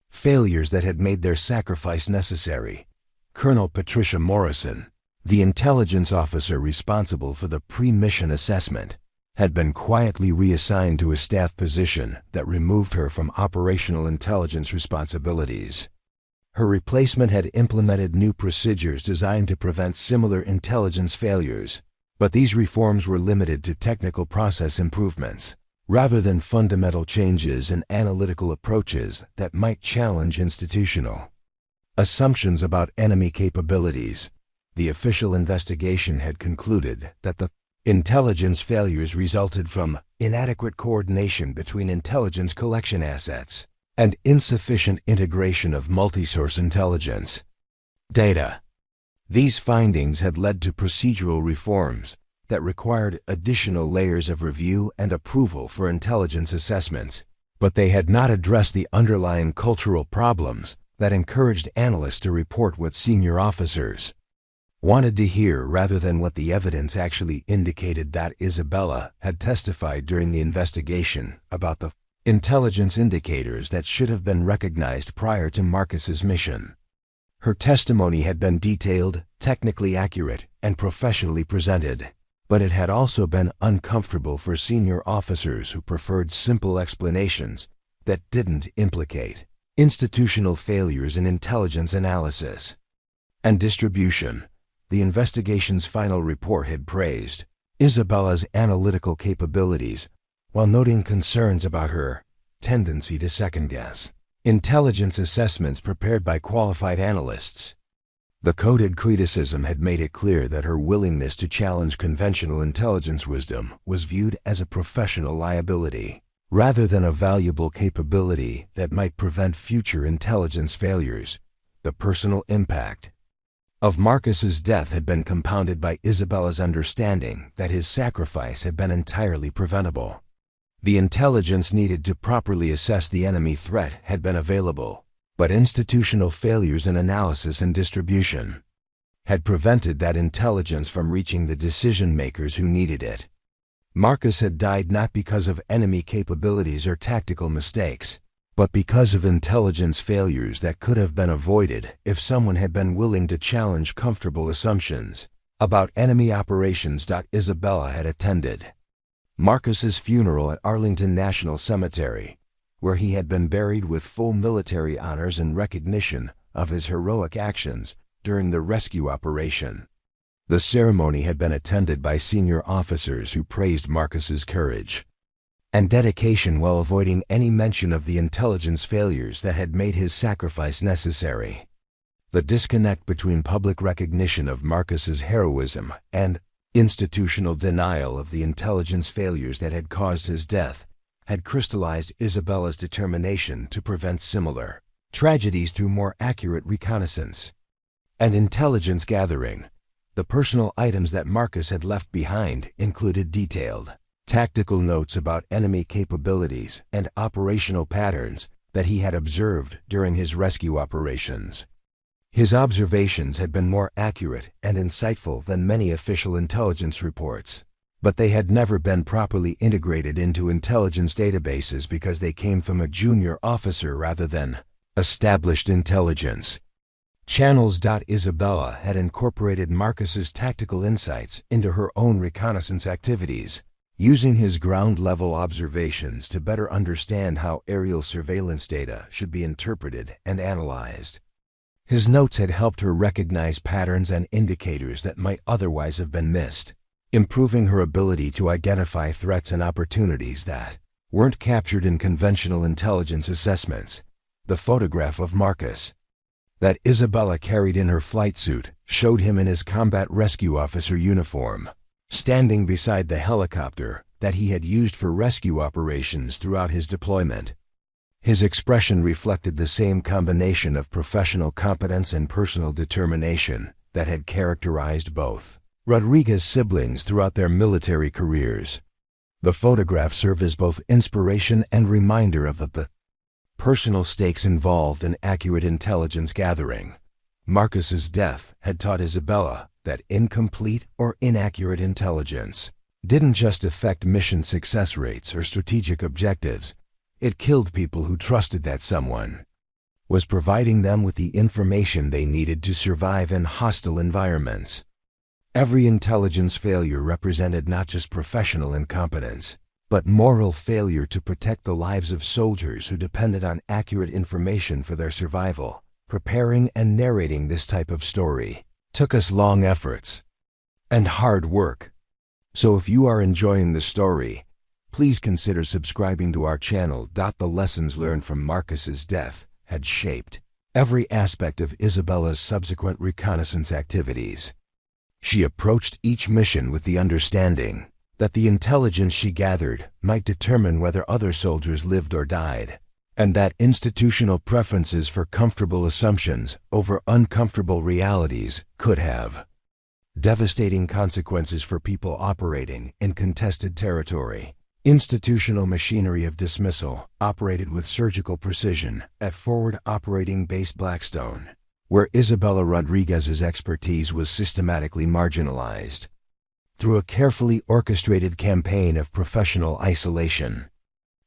[SPEAKER 1] failures that had made their sacrifice necessary. Colonel Patricia Morrison, the intelligence officer responsible for the pre-mission assessment, had been quietly reassigned to a staff position that removed her from operational intelligence responsibilities. Her replacement had implemented new procedures designed to prevent similar intelligence failures, but these reforms were limited to technical process improvements, rather than fundamental changes in analytical approaches that might challenge institutional assumptions about enemy capabilities. The official investigation had concluded that the intelligence failures resulted from inadequate coordination between intelligence collection assets and insufficient integration of multi-source intelligence data. These findings had led to procedural reforms that required additional layers of review and approval for intelligence assessments, but they had not addressed the underlying cultural problems that encouraged analysts to report what senior officers wanted to hear rather than what the evidence actually indicated. Isabella had testified during the investigation about the intelligence indicators that should have been recognized prior to Marcus's mission. Her testimony had been detailed, technically accurate, and professionally presented, but it had also been uncomfortable for senior officers who preferred simple explanations that didn't implicate institutional failures in intelligence analysis and distribution. The investigation's final report had praised Isabella's analytical capabilities, while noting concerns about her tendency to second-guess intelligence assessments prepared by qualified analysts. The coded criticism had made it clear that her willingness to challenge conventional intelligence wisdom was viewed as a professional liability, rather than a valuable capability that might prevent future intelligence failures. The personal impact of Marcus's death had been compounded by Isabella's understanding that his sacrifice had been entirely preventable. The intelligence needed to properly assess the enemy threat had been available, but institutional failures in analysis and distribution had prevented that intelligence from reaching the decision-makers who needed it. Marcus had died not because of enemy capabilities or tactical mistakes, but because of intelligence failures that could have been avoided if someone had been willing to challenge comfortable assumptions about enemy operations. Isabella had attended Marcus's funeral at Arlington National Cemetery, where he had been buried with full military honors in recognition of his heroic actions during the rescue operation. The ceremony had been attended by senior officers who praised Marcus's courage and dedication while avoiding any mention of the intelligence failures that had made his sacrifice necessary. The disconnect between public recognition of Marcus's heroism and institutional denial of the intelligence failures that had caused his death had crystallized Isabella's determination to prevent similar tragedies through more accurate reconnaissance and intelligence gathering. The personal items that Marcus had left behind included detailed tactical notes about enemy capabilities and operational patterns that he had observed during his rescue operations. His observations had been more accurate and insightful than many official intelligence reports, but they had never been properly integrated into intelligence databases because they came from a junior officer rather than established intelligence channels. Isabella had incorporated Marcus's tactical insights into her own reconnaissance activities, using his ground-level observations to better understand how aerial surveillance data should be interpreted and analyzed. His notes had helped her recognize patterns and indicators that might otherwise have been missed, improving her ability to identify threats and opportunities that weren't captured in conventional intelligence assessments. The photograph of Marcus that Isabella carried in her flight suit showed him in his combat rescue officer uniform, standing beside the helicopter that he had used for rescue operations throughout his deployment. His expression reflected the same combination of professional competence and personal determination that had characterized both Rodriguez siblings throughout their military careers. The photograph served as both inspiration and reminder of the personal stakes involved in accurate intelligence gathering. Marcus's death had taught Isabella that incomplete or inaccurate intelligence didn't just affect mission success rates or strategic objectives. It killed people who trusted that someone was providing them with the information they needed to survive in hostile environments. Every intelligence failure represented not just professional incompetence, but moral failure to protect the lives of soldiers who depended on accurate information for their survival. Preparing and narrating this type of story took us long efforts and hard work. So if you are enjoying the story, please consider subscribing to our channel. The lessons learned from Marcus's death had shaped every aspect of Isabella's subsequent reconnaissance activities. She approached each mission with the understanding that the intelligence she gathered might determine whether other soldiers lived or died, and that institutional preferences for comfortable assumptions over uncomfortable realities could have devastating consequences for people operating in contested territory. Institutional machinery of dismissal operated with surgical precision at Forward Operating Base Blackstone, where Isabella Rodriguez's expertise was systematically marginalized. Through a carefully orchestrated campaign of professional isolation,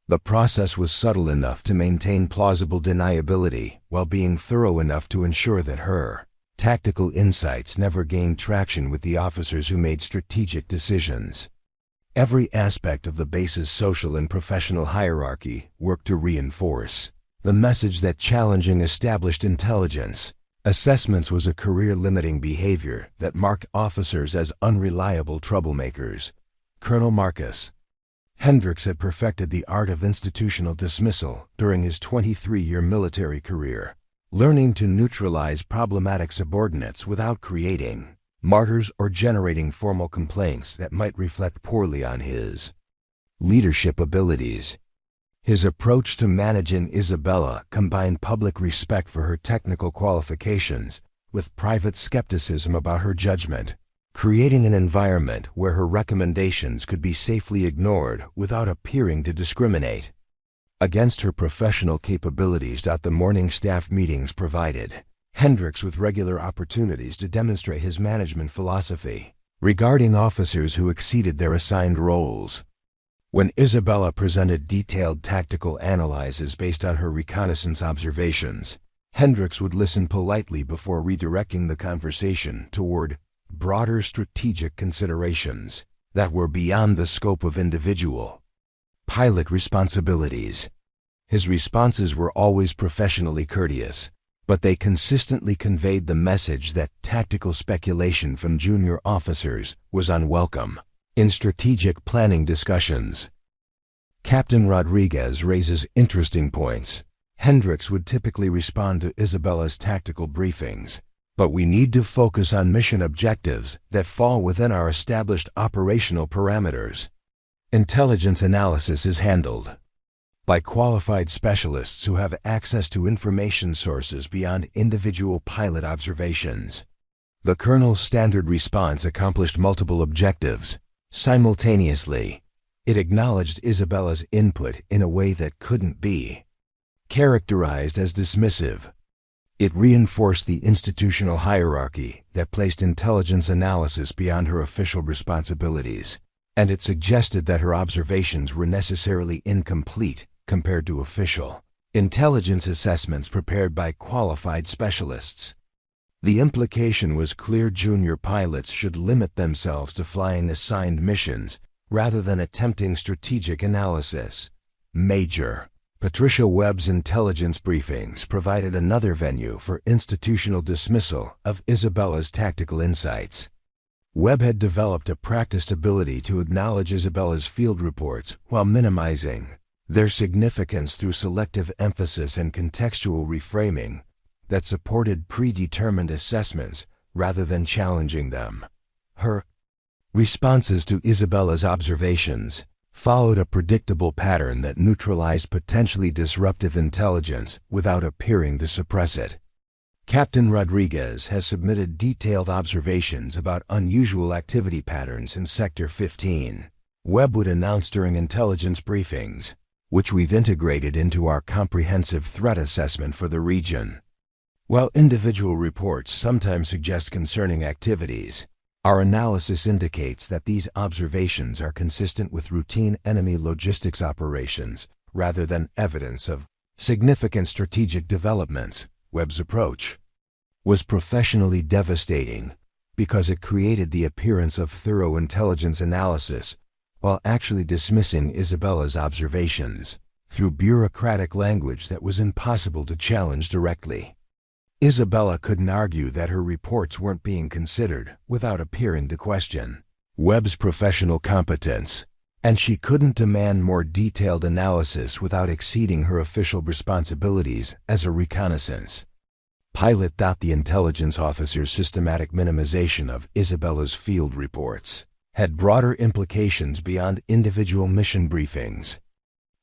[SPEAKER 1] The process was subtle enough to maintain plausible deniability while being thorough enough to ensure that her tactical insights never gained traction with the officers who made strategic decisions. Every aspect of the base's social and professional hierarchy worked to reinforce the message that challenging established intelligence assessments was a career-limiting behavior that marked officers as unreliable troublemakers. Colonel Marcus Hendricks had perfected the art of institutional dismissal during his 23-year military career, learning to neutralize problematic subordinates without creating martyrs or generating formal complaints that might reflect poorly on his leadership abilities. His approach to managing Isabella combined public respect for her technical qualifications with private skepticism about her judgment, creating an environment where her recommendations could be safely ignored without appearing to discriminate against her professional capabilities. The morning staff meetings provided Hendricks with regular opportunities to demonstrate his management philosophy regarding officers who exceeded their assigned roles. When Isabella presented detailed tactical analyses based on her reconnaissance observations, Hendricks would listen politely before redirecting the conversation toward broader strategic considerations that were beyond the scope of individual pilot responsibilities. His responses were always professionally courteous, but they consistently conveyed the message that tactical speculation from junior officers was unwelcome in strategic planning discussions. Captain Rodriguez raises interesting points. Hendricks would typically respond to Isabella's tactical briefings, but we need to focus on mission objectives that fall within our established operational parameters. Intelligence analysis is handled by qualified specialists who have access to information sources beyond individual pilot observations. The Colonel's standard response accomplished multiple objectives simultaneously. It acknowledged Isabella's input in a way that couldn't be characterized as dismissive. It reinforced the institutional hierarchy that placed intelligence analysis beyond her official responsibilities, and it suggested that her observations were necessarily incomplete compared to official intelligence assessments prepared by qualified specialists. The implication was clear: junior pilots should limit themselves to flying assigned missions rather than attempting strategic analysis. Major Patricia Webb's intelligence briefings provided another venue for institutional dismissal of Isabella's tactical insights. Webb had developed a practiced ability to acknowledge Isabella's field reports while minimizing their significance through selective emphasis and contextual reframing that supported predetermined assessments rather than challenging them. Her responses to Isabella's observations followed a predictable pattern that neutralized potentially disruptive intelligence without appearing to suppress it. Captain Rodriguez has submitted detailed observations about unusual activity patterns in Sector 15. Webb would announce during intelligence briefings, which we've integrated into our comprehensive threat assessment for the region. While individual reports sometimes suggest concerning activities, our analysis indicates that these observations are consistent with routine enemy logistics operations rather than evidence of significant strategic developments. Webb's approach was professionally devastating because it created the appearance of thorough intelligence analysis while actually dismissing Isabella's observations through bureaucratic language that was impossible to challenge directly. Isabella couldn't argue that her reports weren't being considered without appearing to question Webb's professional competence, and she couldn't demand more detailed analysis without exceeding her official responsibilities as a reconnaissance pilot. The intelligence officer's systematic minimization of Isabella's field reports had broader implications beyond individual mission briefings.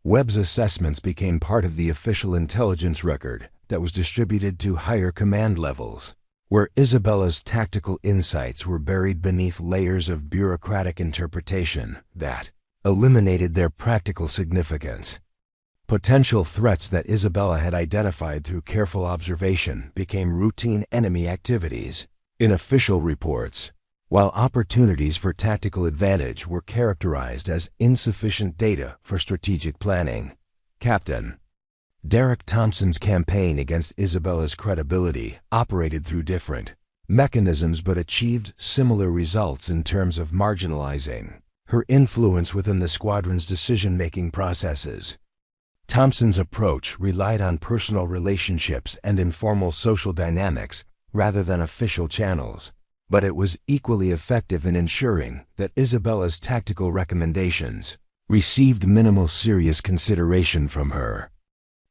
[SPEAKER 1] Webb's assessments became part of the official intelligence record that was distributed to higher command levels, where Isabella's tactical insights were buried beneath layers of bureaucratic interpretation that eliminated their practical significance. Potential threats that Isabella had identified through careful observation became routine enemy activities. In official reports, while opportunities for tactical advantage were characterized as insufficient data for strategic planning. Captain Derek Thompson's campaign against Isabella's credibility operated through different mechanisms but achieved similar results in terms of marginalizing her influence within the squadron's decision-making processes. Thompson's approach relied on personal relationships and informal social dynamics rather than official channels, but it was equally effective in ensuring that Isabella's tactical recommendations received minimal serious consideration from her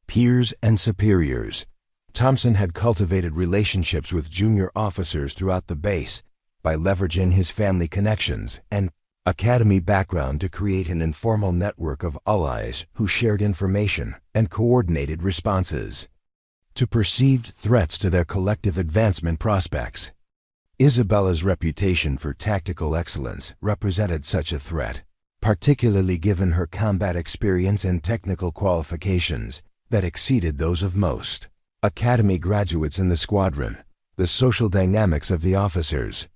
[SPEAKER 1] peers and superiors. Thompson had cultivated relationships with junior officers throughout the base by leveraging his family connections and academy background to create an informal network of allies who shared information and coordinated responses to perceived threats to their collective advancement prospects. Isabella's reputation for tactical excellence represented such a threat, particularly given her combat experience and technical qualifications that exceeded those of most academy graduates in the squadron. The social dynamics of the officers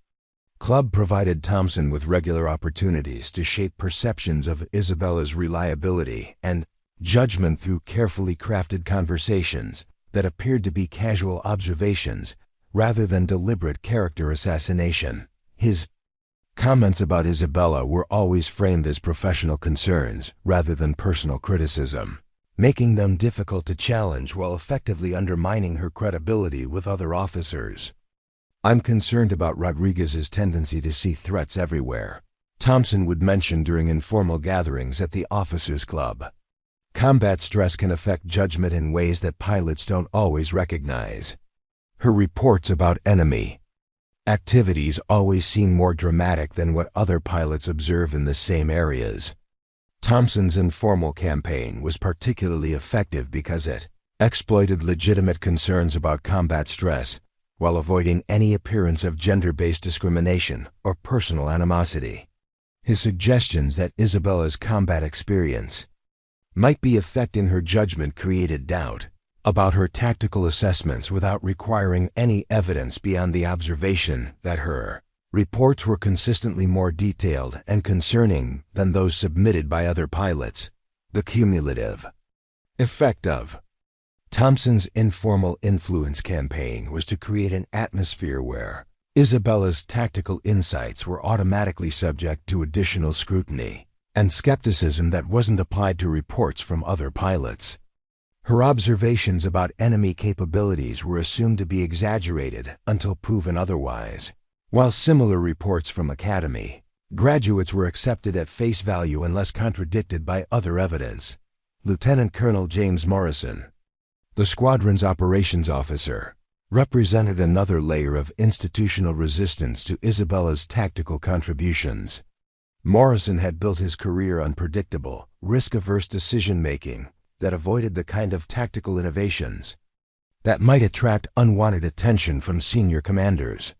[SPEAKER 1] club provided Thompson with regular opportunities to shape perceptions of Isabella's reliability and judgment through carefully crafted conversations that appeared to be casual observations rather than deliberate character assassination. His comments about Isabella were always framed as professional concerns rather than personal criticism, making them difficult to challenge while effectively undermining her credibility with other officers. "I'm concerned about Rodriguez's tendency to see threats everywhere," Thompson would mention during informal gatherings at the officers' club. "Combat stress can affect judgment in ways that pilots don't always recognize. Her reports about enemy activities always seem more dramatic than what other pilots observe in the same areas." Thompson's informal campaign was particularly effective because it exploited legitimate concerns about combat stress while avoiding any appearance of gender-based discrimination or personal animosity. His suggestions that Isabella's combat experience might be affecting her judgment created doubt about her tactical assessments without requiring any evidence beyond the observation that her reports were consistently more detailed and concerning than those submitted by other pilots. The cumulative effect of Thompson's informal influence campaign was to create an atmosphere where Isabella's tactical insights were automatically subject to additional scrutiny and skepticism that wasn't applied to reports from other pilots. Her observations about enemy capabilities were assumed to be exaggerated until proven otherwise, while similar reports from academy graduates were accepted at face value unless contradicted by other evidence. Lieutenant Colonel James Morrison, the squadron's operations officer, represented another layer of institutional resistance to Isabella's tactical contributions. Morrison had built his career on predictable, risk-averse decision-making that avoided the kind of tactical innovations that might attract unwanted attention from senior commanders.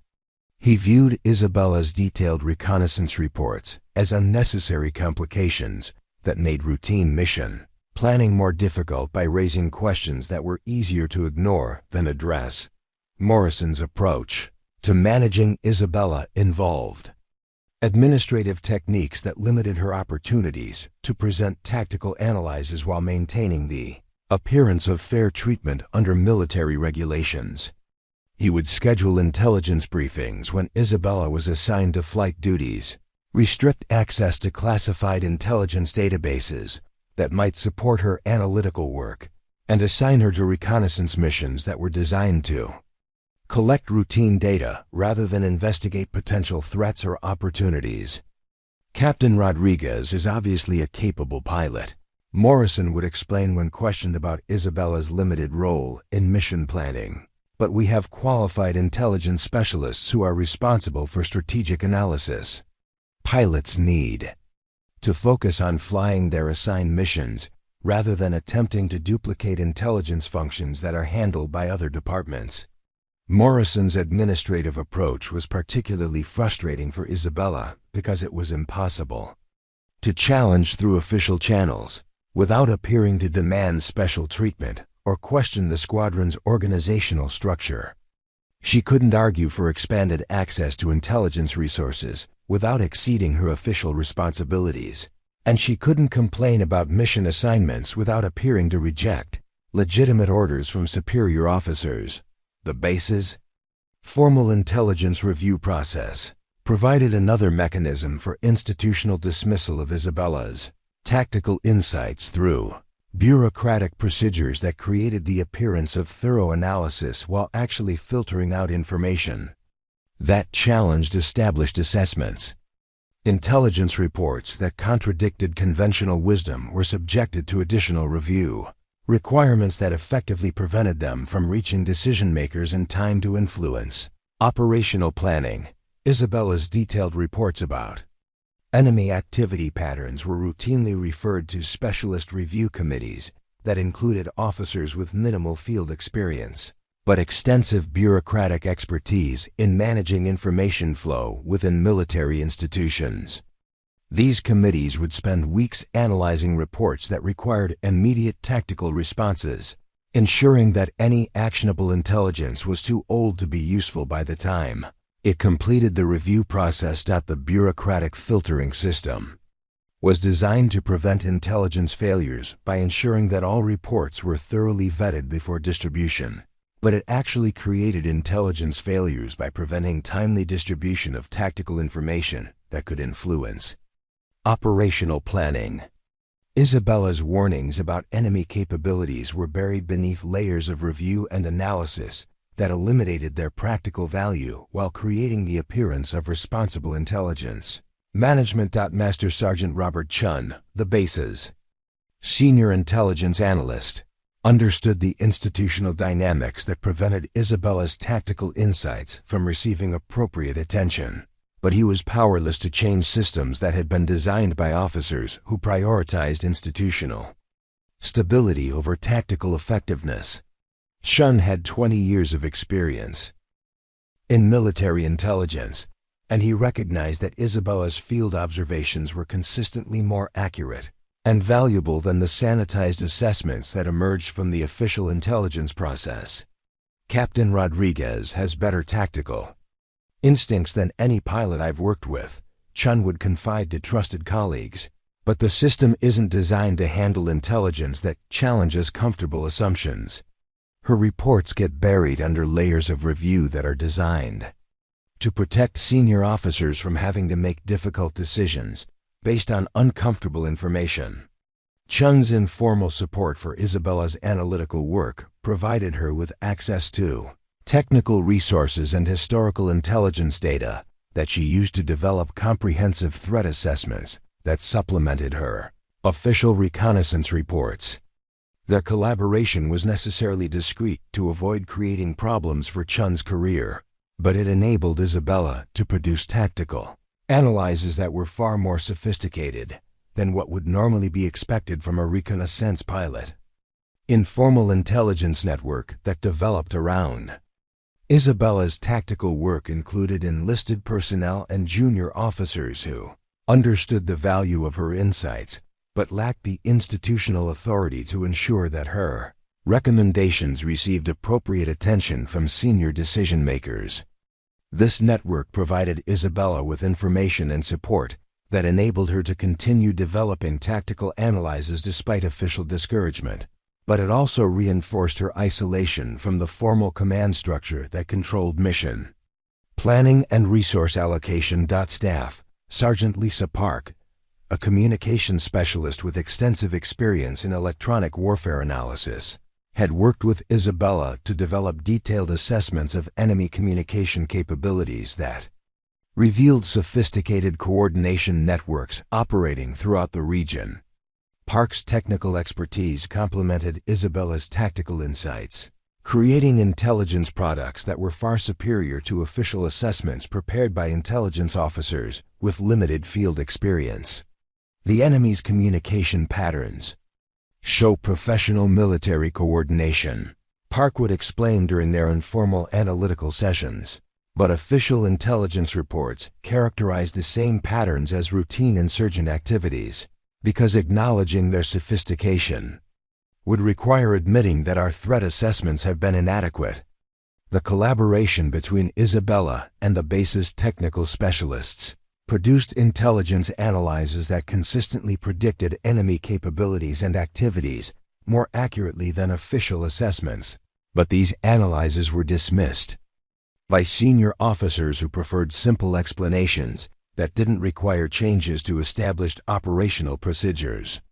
[SPEAKER 1] He viewed Isabella's detailed reconnaissance reports as unnecessary complications that made routine mission planning more difficult by raising questions that were easier to ignore than address. Morrison's approach to managing Isabella involved administrative techniques that limited her opportunities to present tactical analyses while maintaining the appearance of fair treatment under military regulations. He would schedule intelligence briefings when Isabella was assigned to flight duties, restrict access to classified intelligence databases that might support her analytical work, and assign her to reconnaissance missions that were designed to collect routine data rather than investigate potential threats or opportunities. Captain Rodriguez is obviously a capable pilot, Morrison would explain when questioned about Isabella's limited role in mission planning. But we have qualified intelligence specialists who are responsible for strategic analysis. Pilots need to focus on flying their assigned missions rather than attempting to duplicate intelligence functions that are handled by other departments. Morrison's administrative approach was particularly frustrating for Isabella because it was impossible to challenge through official channels without appearing to demand special treatment or question the squadron's organizational structure. She couldn't argue for expanded access to intelligence resources without exceeding her official responsibilities, and she couldn't complain about mission assignments without appearing to reject legitimate orders from superior officers. The base's formal intelligence review process provided another mechanism for institutional dismissal of Isabella's tactical insights through bureaucratic procedures that created the appearance of thorough analysis while actually filtering out information that challenged established assessments. Intelligence reports that contradicted conventional wisdom were subjected to additional review, requirements that effectively prevented them from reaching decision-makers in time to influence operational planning. Isabella's detailed reports about enemy activity patterns were routinely referred to specialist review committees that included officers with minimal field experience, but extensive bureaucratic expertise in managing information flow within military institutions. These committees would spend weeks analyzing reports that required immediate tactical responses, ensuring that any actionable intelligence was too old to be useful by the time it completed the review process. The bureaucratic filtering system was designed to prevent intelligence failures by ensuring that all reports were thoroughly vetted before distribution, but it actually created intelligence failures by preventing timely distribution of tactical information that could influence operational planning. Isabella's warnings about enemy capabilities were buried beneath layers of review and analysis that eliminated their practical value while creating the appearance of responsible intelligence management. Master Sergeant Robert Chun, the base's senior intelligence analyst, understood the institutional dynamics that prevented Isabella's tactical insights from receiving appropriate attention, but he was powerless to change systems that had been designed by officers who prioritized institutional stability over tactical effectiveness. Chun had 20 years of experience in military intelligence, and he recognized that Isabella's field observations were consistently more accurate and valuable than the sanitized assessments that emerged from the official intelligence process. Captain Rodriguez has better tactical instincts than any pilot I've worked with, Chun would confide to trusted colleagues, but the system isn't designed to handle intelligence that challenges comfortable assumptions. Her reports get buried under layers of review that are designed to protect senior officers from having to make difficult decisions based on uncomfortable information. Chun's informal support for Isabella's analytical work provided her with access to technical resources and historical intelligence data that she used to develop comprehensive threat assessments that supplemented her official reconnaissance reports. Their collaboration was necessarily discreet to avoid creating problems for Chun's career, but it enabled Isabella to produce tactical analyses that were far more sophisticated than what would normally be expected from a reconnaissance pilot. Informal intelligence network that developed around Isabella's tactical work included enlisted personnel and junior officers who understood the value of her insights but lacked the institutional authority to ensure that her recommendations received appropriate attention from senior decision-makers. This network provided Isabella with information and support that enabled her to continue developing tactical analyses despite official discouragement, but it also reinforced her isolation from the formal command structure that controlled mission planning and resource allocation. Staff Sergeant Lisa Park, a communications specialist with extensive experience in electronic warfare analysis, had worked with Isabella to develop detailed assessments of enemy communication capabilities that revealed sophisticated coordination networks operating throughout the region. Park's technical expertise complemented Isabella's tactical insights, creating intelligence products that were far superior to official assessments prepared by intelligence officers with limited field experience. The enemy's communication patterns show professional military coordination, Park would explain during their informal analytical sessions, but official intelligence reports characterize the same patterns as routine insurgent activities because acknowledging their sophistication would require admitting that our threat assessments have been inadequate. The collaboration between Isabella and the base's technical specialists produced intelligence analyses that consistently predicted enemy capabilities and activities more accurately than official assessments. But these analyses were dismissed by senior officers who preferred simple explanations that didn't require changes to established operational procedures.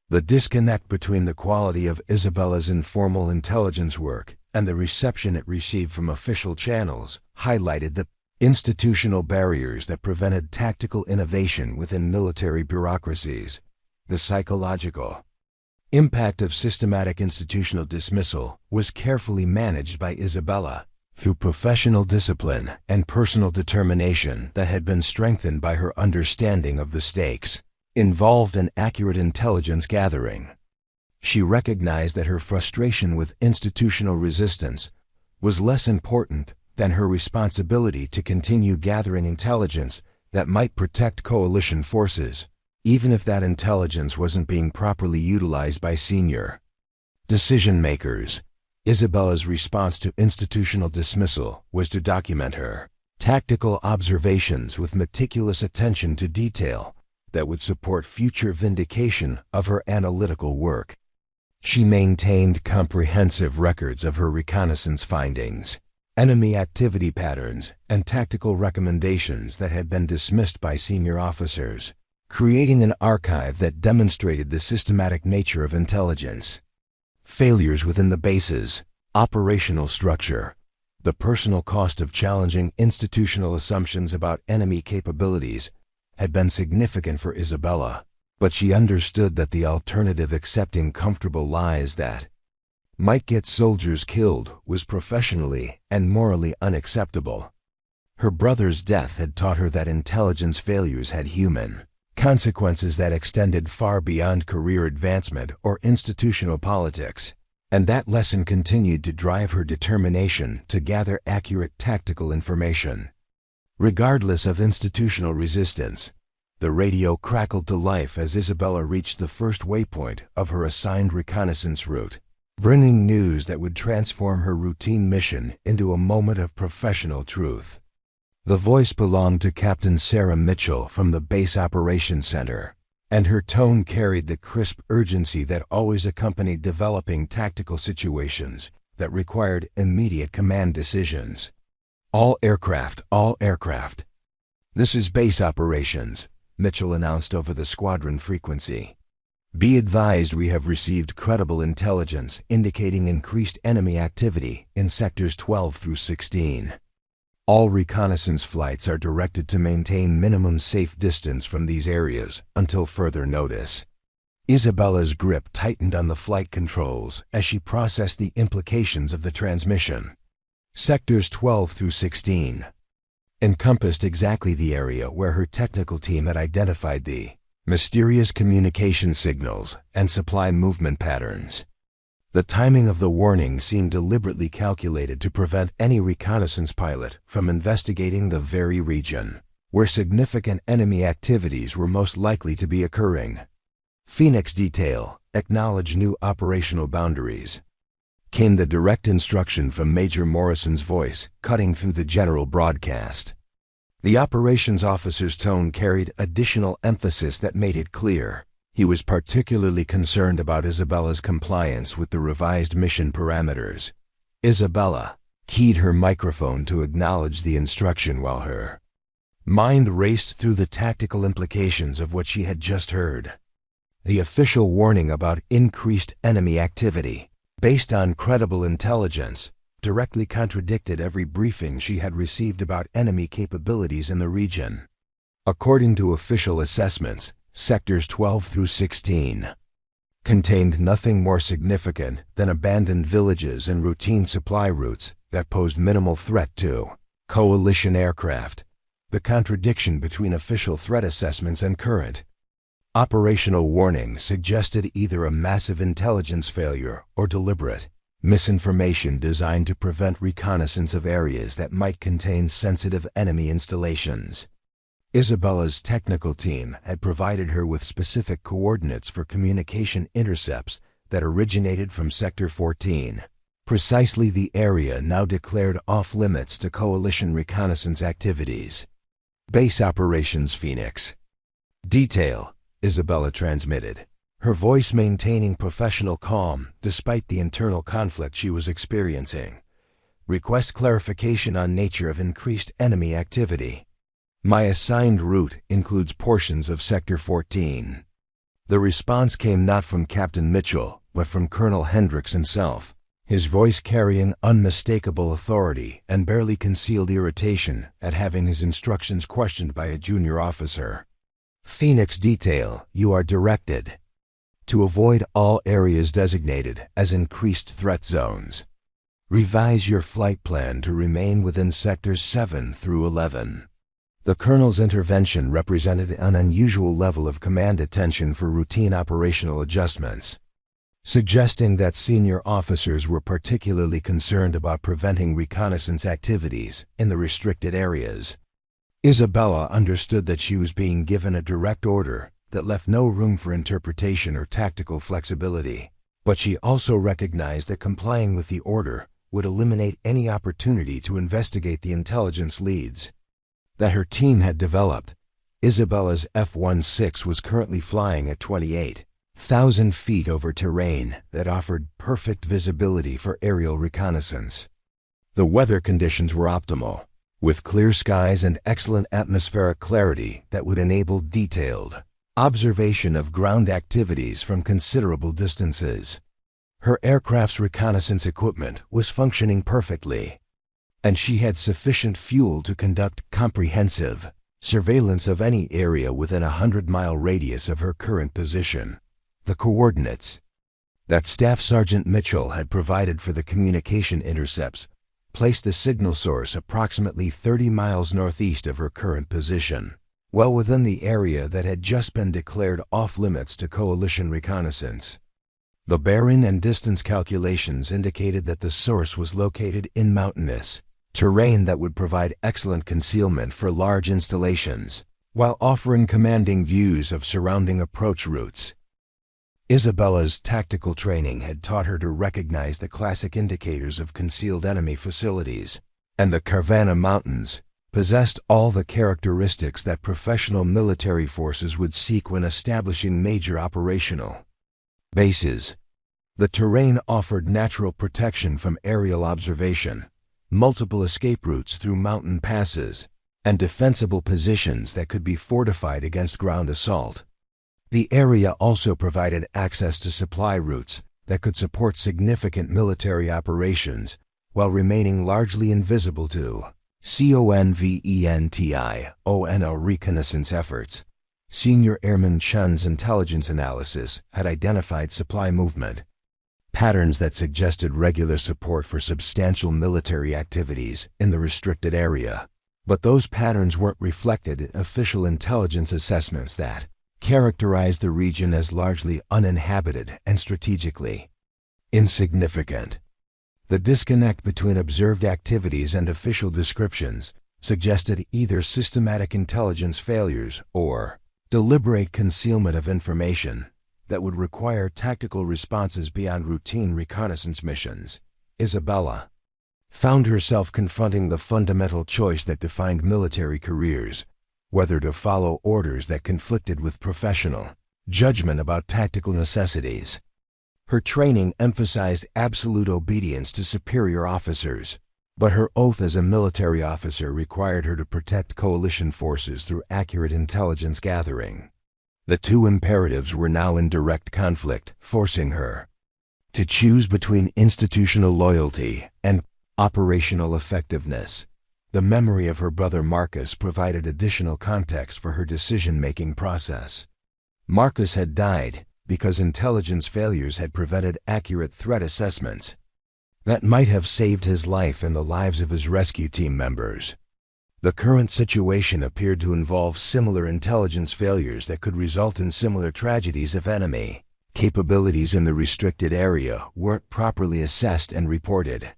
[SPEAKER 1] The disconnect between the quality of Isabella's informal intelligence work and the reception it received from official channels highlighted the institutional barriers that prevented tactical innovation within military bureaucracies. The psychological impact of systematic institutional dismissal was carefully managed by Isabella through professional discipline and personal determination that had been strengthened by her understanding of the stakes involved in accurate intelligence gathering. She recognized that her frustration with institutional resistance was less important than her responsibility to continue gathering intelligence that might protect coalition forces, even if that intelligence wasn't being properly utilized by senior decision-makers. Isabella's response to institutional dismissal was to document her tactical observations with meticulous attention to detail that would support future vindication of her analytical work. She maintained comprehensive records of her reconnaissance findings, enemy activity patterns, and tactical recommendations that had been dismissed by senior officers, creating an archive that demonstrated the systematic nature of intelligence failures within the base's operational structure. The personal cost of challenging institutional assumptions about enemy capabilities had been significant for Isabella, but she understood that the alternative, accepting comfortable lies that might get soldiers killed, was professionally and morally unacceptable. Her brother's death had taught her that intelligence failures had human consequences that extended far beyond career advancement or institutional politics, and that lesson continued to drive her determination to gather accurate tactical information. Regardless of institutional resistance, the radio crackled to life as Isabella reached the first waypoint of her assigned reconnaissance route, bringing news that would transform her routine mission into a moment of professional truth. The voice belonged to Captain Sarah Mitchell from the Base Operations Center, and her tone carried the crisp urgency that always accompanied developing tactical situations that required immediate command decisions. All aircraft, all aircraft. This is base operations, Mitchell announced over the squadron frequency. Be advised, we have received credible intelligence indicating increased enemy activity in sectors 12 through 16. All reconnaissance flights are directed to maintain minimum safe distance from these areas until further notice. Isabella's grip tightened on the flight controls as she processed the implications of the transmission. Sectors 12 through 16 encompassed exactly the area where her technical team had identified the mysterious communication signals and supply movement patterns. The timing of the warning seemed deliberately calculated to prevent any reconnaissance pilot from investigating the very region where significant enemy activities were most likely to be occurring. Phoenix Detail, acknowledge new operational boundaries, came the direct instruction from Major Morrison's voice, cutting through the general broadcast. The operations officer's tone carried additional emphasis that made it clear he was particularly concerned about Isabella's compliance with the revised mission parameters. Isabella keyed her microphone to acknowledge the instruction while her mind raced through the tactical implications of what she had just heard. The official warning about increased enemy activity, based on credible intelligence, directly contradicted every briefing she had received about enemy capabilities in the region. According to official assessments, sectors 12 through 16 contained nothing more significant than abandoned villages and routine supply routes that posed minimal threat to coalition aircraft. The contradiction between official threat assessments and current operational warning suggested either a massive intelligence failure or deliberate misinformation designed to prevent reconnaissance of areas that might contain sensitive enemy installations. Isabella's technical team had provided her with specific coordinates for communication intercepts that originated from Sector 14. precisely the area now declared off-limits to Coalition reconnaissance activities. Base Operations Phoenix. Detail, Isabella transmitted, her voice maintaining professional calm despite the internal conflict she was experiencing. Request clarification on nature of increased enemy activity. My assigned route includes portions of Sector 14. The response came not from Captain Mitchell, but from Colonel Hendricks himself, his voice carrying unmistakable authority and barely concealed irritation at having his instructions questioned by a junior officer. Phoenix Detail, you are directed to avoid all areas designated as increased threat zones. Revise your flight plan to remain within Sectors 7 through 11. The Colonel's intervention represented an unusual level of command attention for routine operational adjustments, suggesting that senior officers were particularly concerned about preventing reconnaissance activities in the restricted areas. Isabella understood that she was being given a direct order that left no room for interpretation or tactical flexibility, but she also recognized that complying with the order would eliminate any opportunity to investigate the intelligence leads that her team had developed. Isabella's F-16 was currently flying at 28,000 feet over terrain that offered perfect visibility for aerial reconnaissance. The weather conditions were optimal, with clear skies and excellent atmospheric clarity that would enable detailed observation of ground activities from considerable distances. Her aircraft's reconnaissance equipment was functioning perfectly, and she had sufficient fuel to conduct comprehensive surveillance of any area within a 100-mile radius of her current position. The coordinates that Staff Sergeant Mitchell had provided for the communication intercepts placed the signal source approximately 30 miles northeast of her current position, well within the area that had just been declared off-limits to Coalition reconnaissance. The bearing and distance calculations indicated that the source was located in mountainous terrain that would provide excellent concealment for large installations, while offering commanding views of surrounding approach routes. Isabella's tactical training had taught her to recognize the classic indicators of concealed enemy facilities, and the Karvana Mountains possessed all the characteristics that professional military forces would seek when establishing major operational bases. The terrain offered natural protection from aerial observation, multiple escape routes through mountain passes, and defensible positions that could be fortified against ground assault. The area also provided access to supply routes that could support significant military operations while remaining largely invisible to CONVENTIONO reconnaissance efforts. Senior Airman Chun's intelligence analysis had identified supply movement patterns that suggested regular support for substantial military activities in the restricted area, but those patterns weren't reflected in official intelligence assessments that characterized the region as largely uninhabited and strategically insignificant. The disconnect between observed activities and official descriptions suggested either systematic intelligence failures or deliberate concealment of information that would require tactical responses beyond routine reconnaissance missions. Isabella found herself confronting the fundamental choice that defined military careers: whether to follow orders that conflicted with professional judgment about tactical necessities. Her training emphasized absolute obedience to superior officers, but her oath as a military officer required her to protect coalition forces through accurate intelligence gathering. The two imperatives were now in direct conflict, forcing her to choose between institutional loyalty and operational effectiveness. The memory of her brother Marcus provided additional context for her decision-making process. Marcus had died because intelligence failures had prevented accurate threat assessments that might have saved his life and the lives of his rescue team members. The current situation appeared to involve similar intelligence failures that could result in similar tragedies if enemy capabilities in the restricted area weren't properly assessed and reported.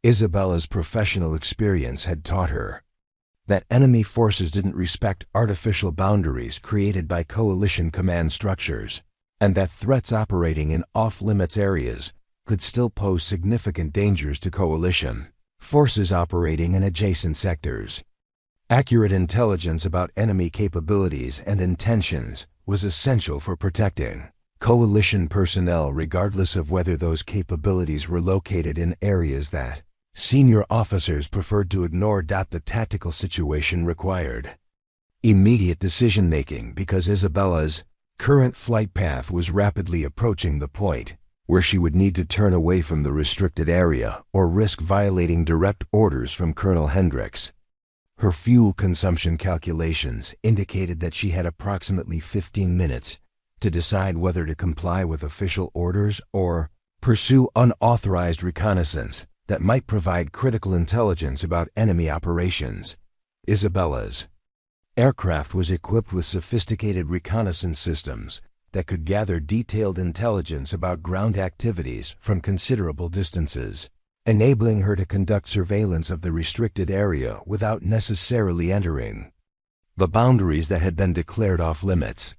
[SPEAKER 1] Isabella's professional experience had taught her that enemy forces didn't respect artificial boundaries created by coalition command structures, and that threats operating in off-limits areas could still pose significant dangers to coalition forces operating in adjacent sectors. Accurate intelligence about enemy capabilities and intentions was essential for protecting coalition personnel, regardless of whether those capabilities were located in areas that senior officers preferred to ignore. The tactical situation required immediate decision-making because Isabella's current flight path was rapidly approaching the point where she would need to turn away from the restricted area or risk violating direct orders from Colonel Hendricks. Her fuel consumption calculations indicated that she had approximately 15 minutes to decide whether to comply with official orders or pursue unauthorized reconnaissance that might provide critical intelligence about enemy operations. Isabella's aircraft was equipped with sophisticated reconnaissance systems that could gather detailed intelligence about ground activities from considerable distances, enabling her to conduct surveillance of the restricted area without necessarily entering the boundaries that had been declared off-limits.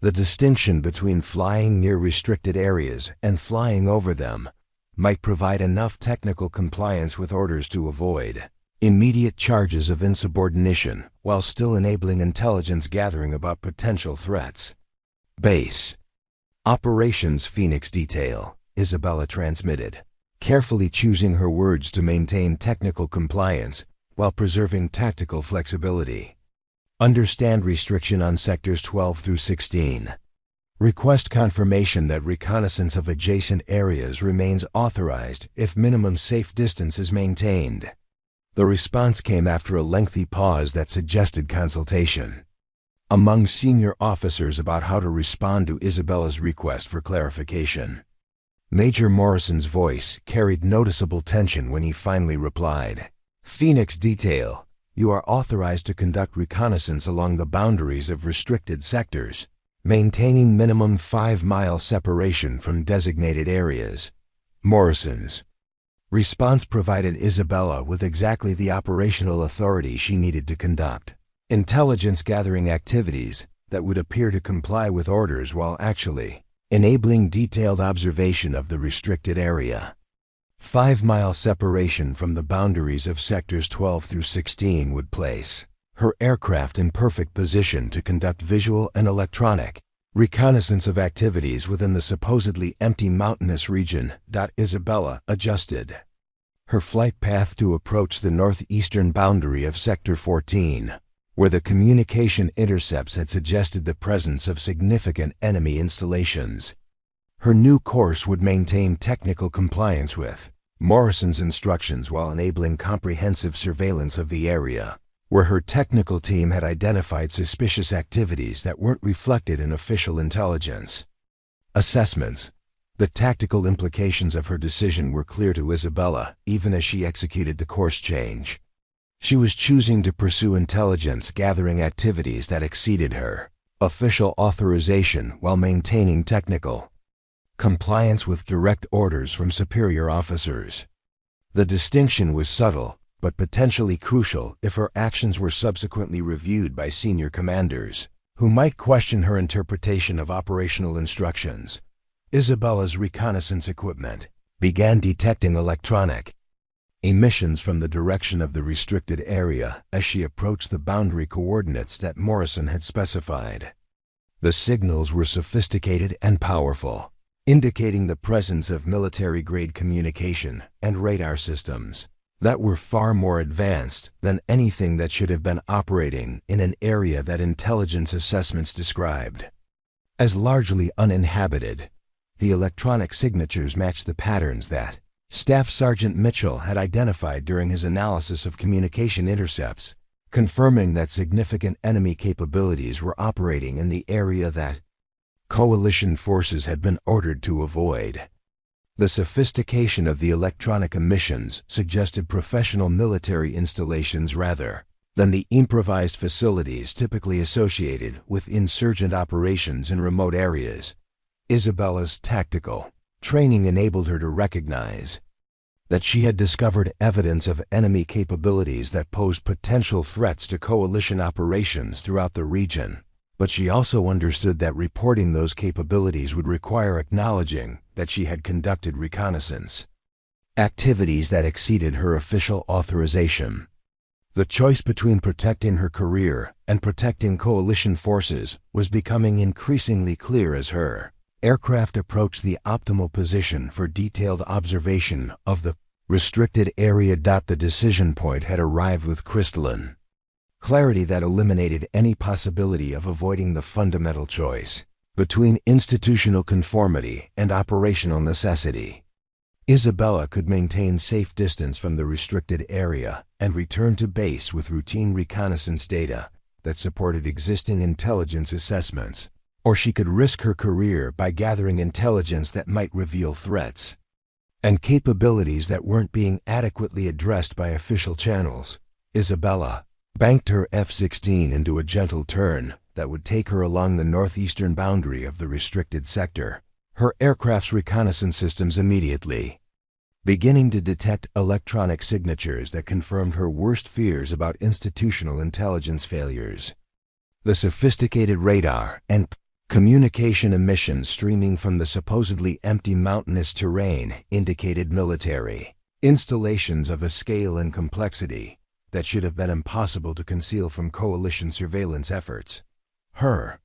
[SPEAKER 1] The distinction between flying near restricted areas and flying over them might provide enough technical compliance with orders to avoid immediate charges of insubordination while still enabling intelligence gathering about potential threats. Base Operations Phoenix Detail, Isabella transmitted, carefully choosing her words to maintain technical compliance while preserving tactical flexibility. Understand restriction on sectors 12 through 16. Request confirmation that reconnaissance of adjacent areas remains authorized if minimum safe distance is maintained. The response came after a lengthy pause that suggested consultation among senior officers about how to respond to Isabella's request for clarification. Major Morrison's voice carried noticeable tension when he finally replied. Phoenix Detail, you are authorized to conduct reconnaissance along the boundaries of restricted sectors, maintaining minimum 5-mile separation from designated areas. Morrison's response provided Isabella with exactly the operational authority she needed to conduct intelligence gathering activities that would appear to comply with orders while actually enabling detailed observation of the restricted area. 5-mile separation from the boundaries of sectors 12 through 16 would place her aircraft in perfect position to conduct visual and electronic reconnaissance of activities within the supposedly empty mountainous region. Isabella adjusted her flight path to approach the northeastern boundary of Sector 14, where the communication intercepts had suggested the presence of significant enemy installations. Her new course would maintain technical compliance with Morrison's instructions while enabling comprehensive surveillance of the area, where her technical team had identified suspicious activities that weren't reflected in official intelligence assessments. The tactical implications of her decision were clear to Isabella, even as she executed the course change. She was choosing to pursue intelligence-gathering activities that exceeded her official authorization while maintaining technical compliance with direct orders from superior officers. The distinction was subtle, but potentially crucial if her actions were subsequently reviewed by senior commanders, who might question her interpretation of operational instructions. Isabella's reconnaissance equipment began detecting electronic emissions from the direction of the restricted area as she approached the boundary coordinates that Morrison had specified. The signals were sophisticated and powerful, indicating the presence of military-grade communication and radar systems that were far more advanced than anything that should have been operating in an area that intelligence assessments described as largely uninhabited. The electronic signatures matched the patterns that Staff Sergeant Mitchell had identified during his analysis of communication intercepts, confirming that significant enemy capabilities were operating in the area that coalition forces had been ordered to avoid. The sophistication of the electronic emissions suggested professional military installations rather than the improvised facilities typically associated with insurgent operations in remote areas. Isabella's tactical training enabled her to recognize that she had discovered evidence of enemy capabilities that posed potential threats to coalition operations throughout the region. But she also understood that reporting those capabilities would require acknowledging that she had conducted reconnaissance activities that exceeded her official authorization. The choice between protecting her career and protecting coalition forces was becoming increasingly clear as her aircraft approached the optimal position for detailed observation of the restricted area. The decision point had arrived with crystalline clarity that eliminated any possibility of avoiding the fundamental choice between institutional conformity and operational necessity. Isabella could maintain safe distance from the restricted area and return to base with routine reconnaissance data that supported existing intelligence assessments, or she could risk her career by gathering intelligence that might reveal threats and capabilities that weren't being adequately addressed by official channels. Isabella banked her F-16 into a gentle turn that would take her along the northeastern boundary of the restricted sector, her aircraft's reconnaissance systems immediately beginning to detect electronic signatures that confirmed her worst fears about institutional intelligence failures. The sophisticated radar and communication emissions streaming from the supposedly empty mountainous terrain indicated military installations of a scale and complexity that should have been impossible to conceal from coalition surveillance efforts. Her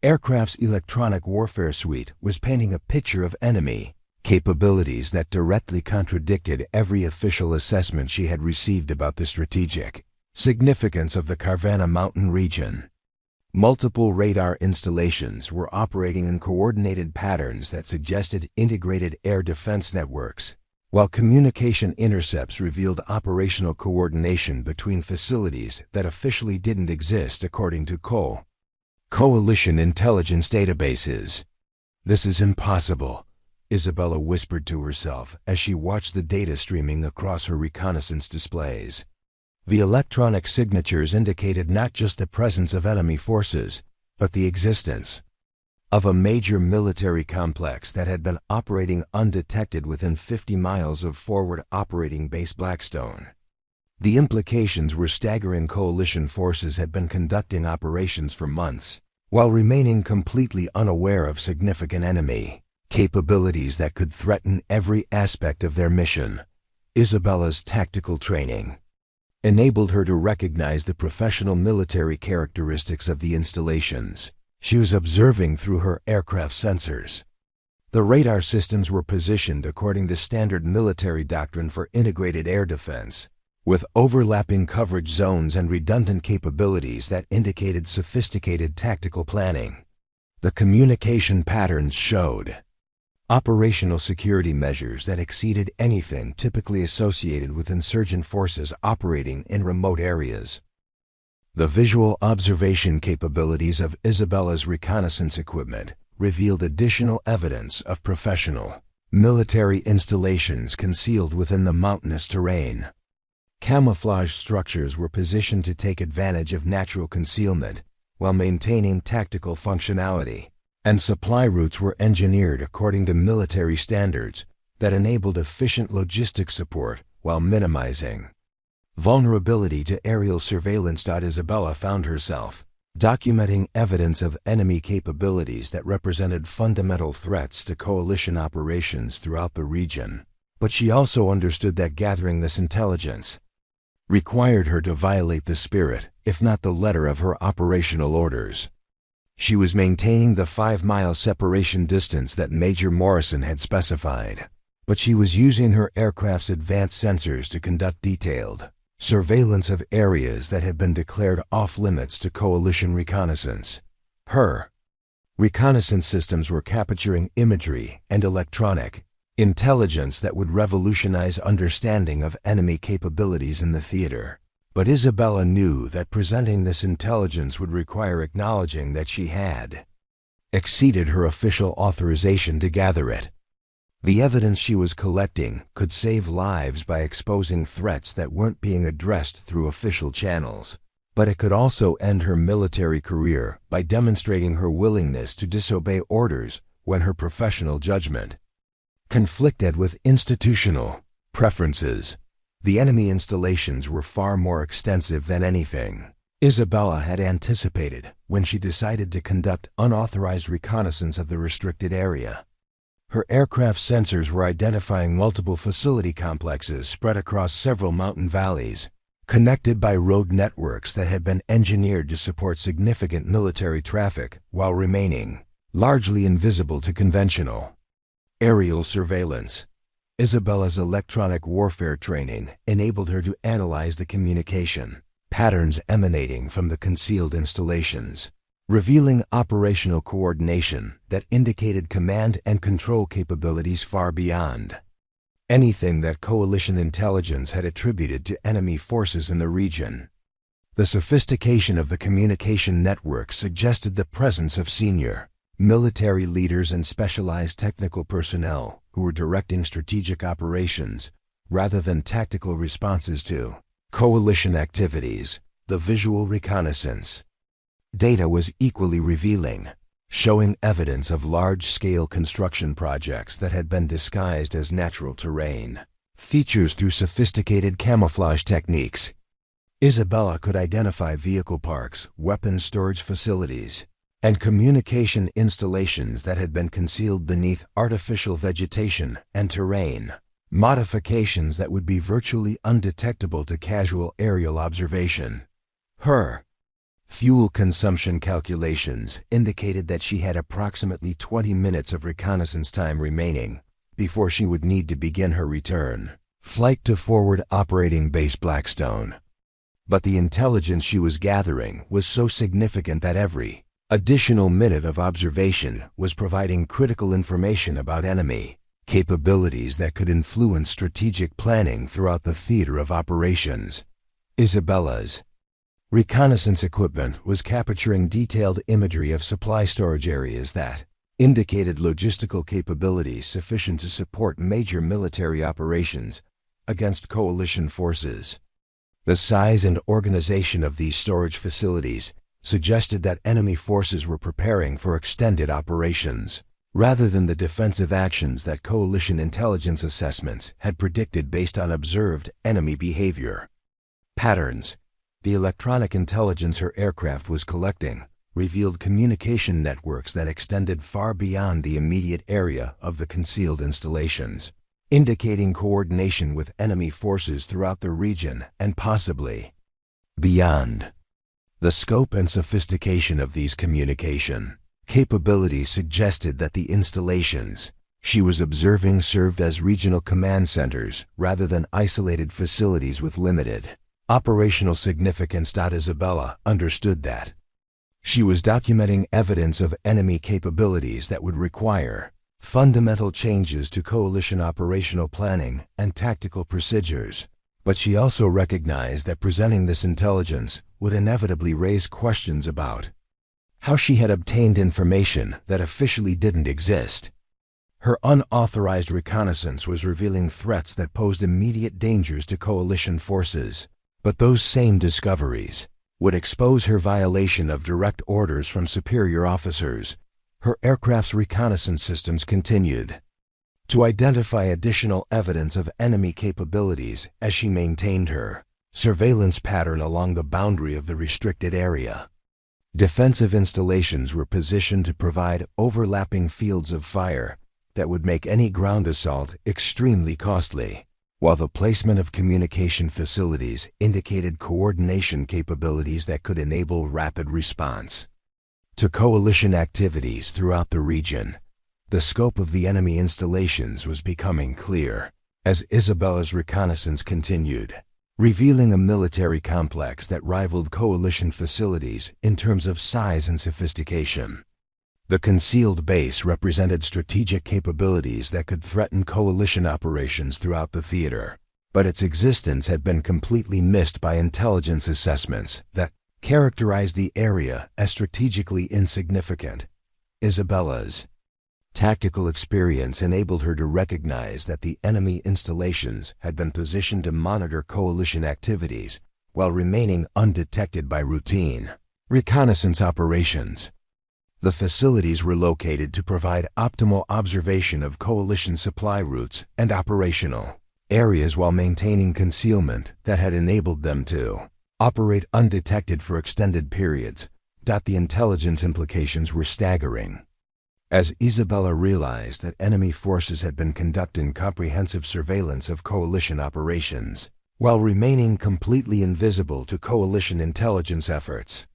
[SPEAKER 1] aircraft's electronic warfare suite was painting a picture of enemy capabilities that directly contradicted every official assessment she had received about the strategic significance of the Karvana Mountain region. Multiple radar installations were operating in coordinated patterns that suggested integrated air defense networks, while communication intercepts revealed operational coordination between facilities that officially didn't exist according to coalition intelligence databases. "This is impossible," Isabella whispered to herself as she watched the data streaming across her reconnaissance displays. The electronic signatures indicated not just the presence of enemy forces, but the existence of a major military complex that had been operating undetected within 50 miles of Forward Operating Base Blackstone. The implications were staggering. Coalition forces had been conducting operations for months, while remaining completely unaware of significant enemy capabilities that could threaten every aspect of their mission. Isabella's tactical training enabled her to recognize the professional military characteristics of the installations she was observing through her aircraft sensors. The radar systems were positioned according to standard military doctrine for integrated air defense, with overlapping coverage zones and redundant capabilities that indicated sophisticated tactical planning. The communication patterns showed operational security measures that exceeded anything typically associated with insurgent forces operating in remote areas. The visual observation capabilities of Isabella's reconnaissance equipment revealed additional evidence of professional military installations concealed within the mountainous terrain. Camouflage structures were positioned to take advantage of natural concealment while maintaining tactical functionality, and supply routes were engineered according to military standards that enabled efficient logistics support while minimizing vulnerability to aerial surveillance. Isabella found herself documenting evidence of enemy capabilities that represented fundamental threats to coalition operations throughout the region. But she also understood that gathering this intelligence required her to violate the spirit, if not the letter, of her operational orders. She was maintaining the 5-mile separation distance that Major Morrison had specified, but she was using her aircraft's advanced sensors to conduct detailed surveillance of areas that had been declared off-limits to coalition reconnaissance. Her reconnaissance systems were capturing imagery and electronic intelligence that would revolutionize understanding of enemy capabilities in the theater. But Isabella knew that presenting this intelligence would require acknowledging that she had exceeded her official authorization to gather it. The evidence she was collecting could save lives by exposing threats that weren't being addressed through official channels, but it could also end her military career by demonstrating her willingness to disobey orders when her professional judgment conflicted with institutional preferences. The enemy installations were far more extensive than anything Isabella had anticipated when she decided to conduct unauthorized reconnaissance of the restricted area. Her aircraft sensors were identifying multiple facility complexes spread across several mountain valleys, connected by road networks that had been engineered to support significant military traffic while remaining largely invisible to conventional aerial surveillance. Isabella's electronic warfare training enabled her to analyze the communication patterns emanating from the concealed installations, revealing operational coordination that indicated command and control capabilities far beyond anything that coalition intelligence had attributed to enemy forces in the region. The sophistication of the communication network suggested the presence of senior military leaders and specialized technical personnel who were directing strategic operations rather than tactical responses to coalition activities. The visual reconnaissance data was equally revealing, showing evidence of large-scale construction projects that had been disguised as natural terrain features through sophisticated camouflage techniques. Isabella could identify vehicle parks, weapons storage facilities, and communication installations that had been concealed beneath artificial vegetation and terrain modifications that would be virtually undetectable to casual aerial observation. Her fuel consumption calculations indicated that she had approximately 20 minutes of reconnaissance time remaining before she would need to begin her return flight to Forward Operating Base Blackstone. But the intelligence she was gathering was so significant that every additional minute of observation was providing critical information about enemy capabilities that could influence strategic planning throughout the theater of operations. Isabella's reconnaissance equipment was capturing detailed imagery of supply storage areas that indicated logistical capabilities sufficient to support major military operations against coalition forces. The size and organization of these storage facilities suggested that enemy forces were preparing for extended operations, rather than the defensive actions that coalition intelligence assessments had predicted based on observed enemy behavior patterns. The electronic intelligence her aircraft was collecting revealed communication networks that extended far beyond the immediate area of the concealed installations, indicating coordination with enemy forces throughout the region and possibly beyond. The scope and sophistication of these communication capabilities suggested that the installations she was observing served as regional command centers rather than isolated facilities with limited operational significance. Isabella understood that she was documenting evidence of enemy capabilities that would require fundamental changes to coalition operational planning and tactical procedures. But she also recognized that presenting this intelligence would inevitably raise questions about how she had obtained information that officially didn't exist. Her unauthorized reconnaissance was revealing threats that posed immediate dangers to coalition forces, but those same discoveries would expose her violation of direct orders from superior officers. Her aircraft's reconnaissance systems continued to identify additional evidence of enemy capabilities as she maintained her surveillance pattern along the boundary of the restricted area. Defensive installations were positioned to provide overlapping fields of fire that would make any ground assault extremely costly, while the placement of communication facilities indicated coordination capabilities that could enable rapid response to coalition activities throughout the region. The scope of the enemy installations was becoming clear as Isabella's reconnaissance continued, revealing a military complex that rivaled coalition facilities in terms of size and sophistication. The concealed base represented strategic capabilities that could threaten coalition operations throughout the theater, but its existence had been completely missed by intelligence assessments that characterized the area as strategically insignificant. Isabella's tactical experience enabled her to recognize that the enemy installations had been positioned to monitor coalition activities while remaining undetected by routine reconnaissance operations. The facilities were located to provide optimal observation of coalition supply routes and operational areas while maintaining concealment that had enabled them to operate undetected for extended periods. The intelligence implications were staggering. As Isabella realized that enemy forces had been conducting comprehensive surveillance of coalition operations, while remaining completely invisible to coalition intelligence efforts.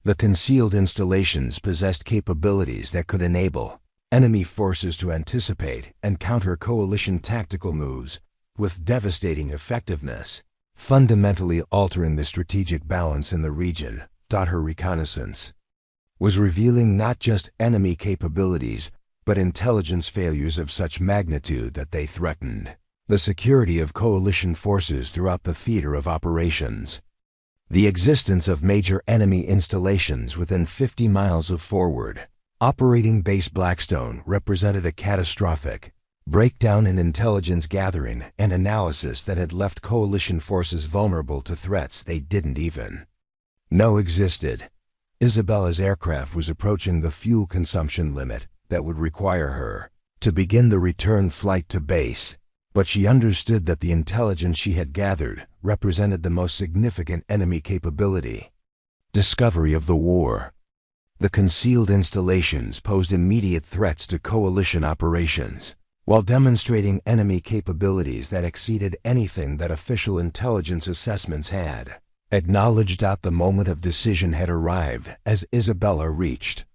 [SPEAKER 1] The concealed installations possessed capabilities that could enable enemy forces to anticipate and counter coalition tactical moves with devastating effectiveness, fundamentally altering the strategic balance in the region. Her reconnaissance was revealing not just enemy capabilities, but intelligence failures of such magnitude that they threatened the security of coalition forces throughout the theater of operations. The existence of major enemy installations within 50 miles of Forward Operating Base Blackstone represented a catastrophic breakdown in intelligence gathering and analysis that had left coalition forces vulnerable to threats they didn't even know existed. Isabella's aircraft was approaching the fuel consumption limit that would require her to begin the return flight to base, but she understood that the intelligence she had gathered represented the most significant enemy capability. Discovery of the war. The concealed installations posed immediate threats to coalition operations, while demonstrating enemy capabilities that exceeded anything that official intelligence assessments had acknowledged. The moment of decision had arrived as Isabella reached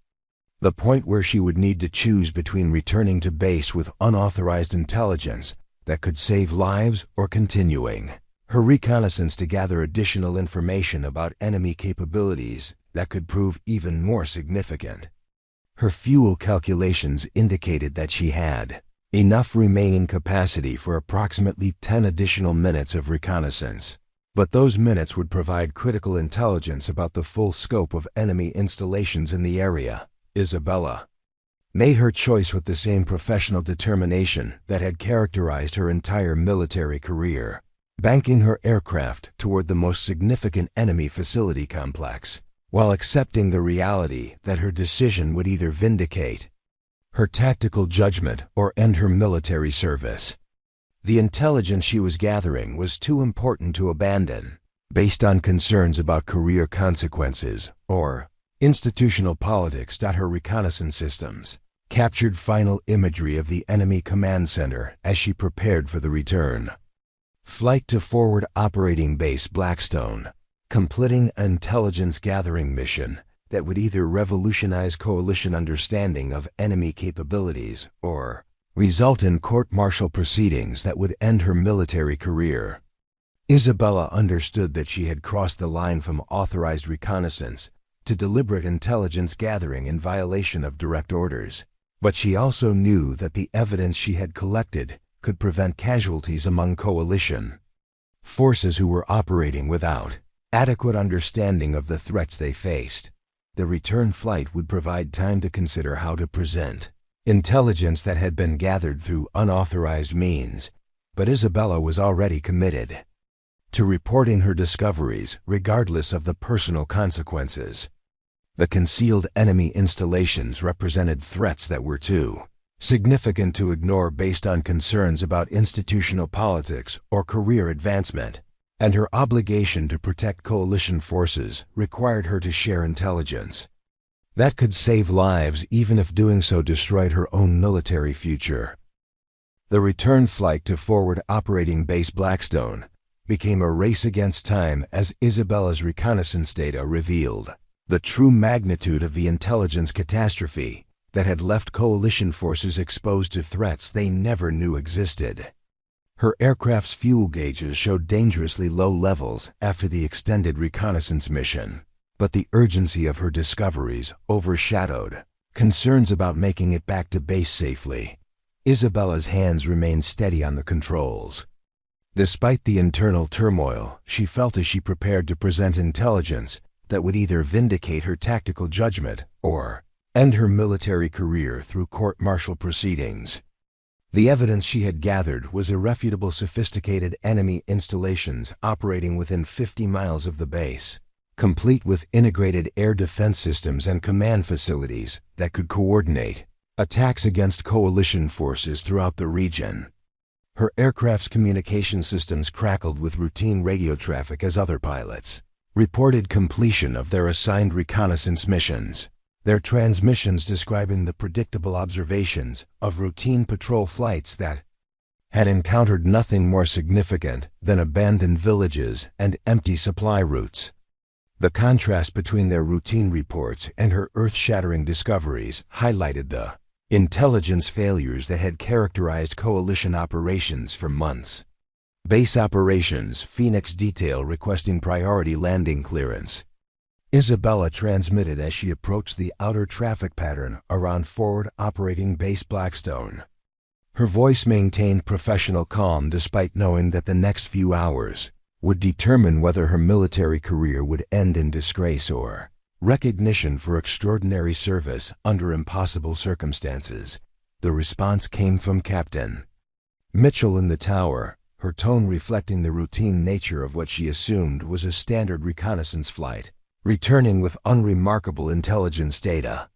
[SPEAKER 1] the point where she would need to choose between returning to base with unauthorized intelligence that could save lives or continuing her reconnaissance to gather additional information about enemy capabilities that could prove even more significant. Her fuel calculations indicated that she had enough remaining capacity for approximately 10 additional minutes of reconnaissance, but those minutes would provide critical intelligence about the full scope of enemy installations in the area. Isabella made her choice with the same professional determination that had characterized her entire military career, banking her aircraft toward the most significant enemy facility complex, while accepting the reality that her decision would either vindicate her tactical judgment or end her military service. The intelligence she was gathering was too important to abandon, based on concerns about career consequences or institutional politics. Her reconnaissance systems captured final imagery of the enemy command center as she prepared for the return flight to Forward Operating Base Blackstone, completing an intelligence gathering mission that would either revolutionize coalition understanding of enemy capabilities or result in court-martial proceedings that would end her military career. Isabella understood that she had crossed the line from authorized reconnaissance to deliberate intelligence gathering in violation of direct orders, but she also knew that the evidence she had collected could prevent casualties among coalition forces who were operating without adequate understanding of the threats they faced. The return flight would provide time to consider how to present intelligence that had been gathered through unauthorized means, but Isabella was already committed to reporting her discoveries regardless of the personal consequences. The concealed enemy installations represented threats that were too significant to ignore based on concerns about institutional politics or career advancement, and her obligation to protect coalition forces required her to share intelligence that could save lives even if doing so destroyed her own military future. The return flight to Forward Operating Base Blackstone became a race against time as Isabella's reconnaissance data revealed the true magnitude of the intelligence catastrophe that had left coalition forces exposed to threats they never knew existed. Her aircraft's fuel gauges showed dangerously low levels after the extended reconnaissance mission, but the urgency of her discoveries overshadowed concerns about making it back to base safely. Isabella's hands remained steady on the controls. Despite the internal turmoil she felt as she prepared to present intelligence that would either vindicate her tactical judgment or end her military career through court-martial proceedings. The evidence she had gathered was irrefutable: sophisticated enemy installations operating within 50 miles of the base, complete with integrated air defense systems and command facilities that could coordinate attacks against coalition forces throughout the region. Her aircraft's communication systems crackled with routine radio traffic as other pilots reported completion of their assigned reconnaissance missions, their transmissions describing the predictable observations of routine patrol flights that had encountered nothing more significant than abandoned villages and empty supply routes. The contrast between their routine reports and her earth-shattering discoveries highlighted the intelligence failures that had characterized coalition operations for months. Base operations, Phoenix detail requesting priority landing clearance. Isabella transmitted as she approached the outer traffic pattern around Forward Operating Base Blackstone. Her voice maintained professional calm despite knowing that the next few hours would determine whether her military career would end in disgrace or recognition for extraordinary service under impossible circumstances. The response came from Captain Mitchell in the tower, her tone reflecting the routine nature of what she assumed was a standard reconnaissance flight, returning with unremarkable intelligence data.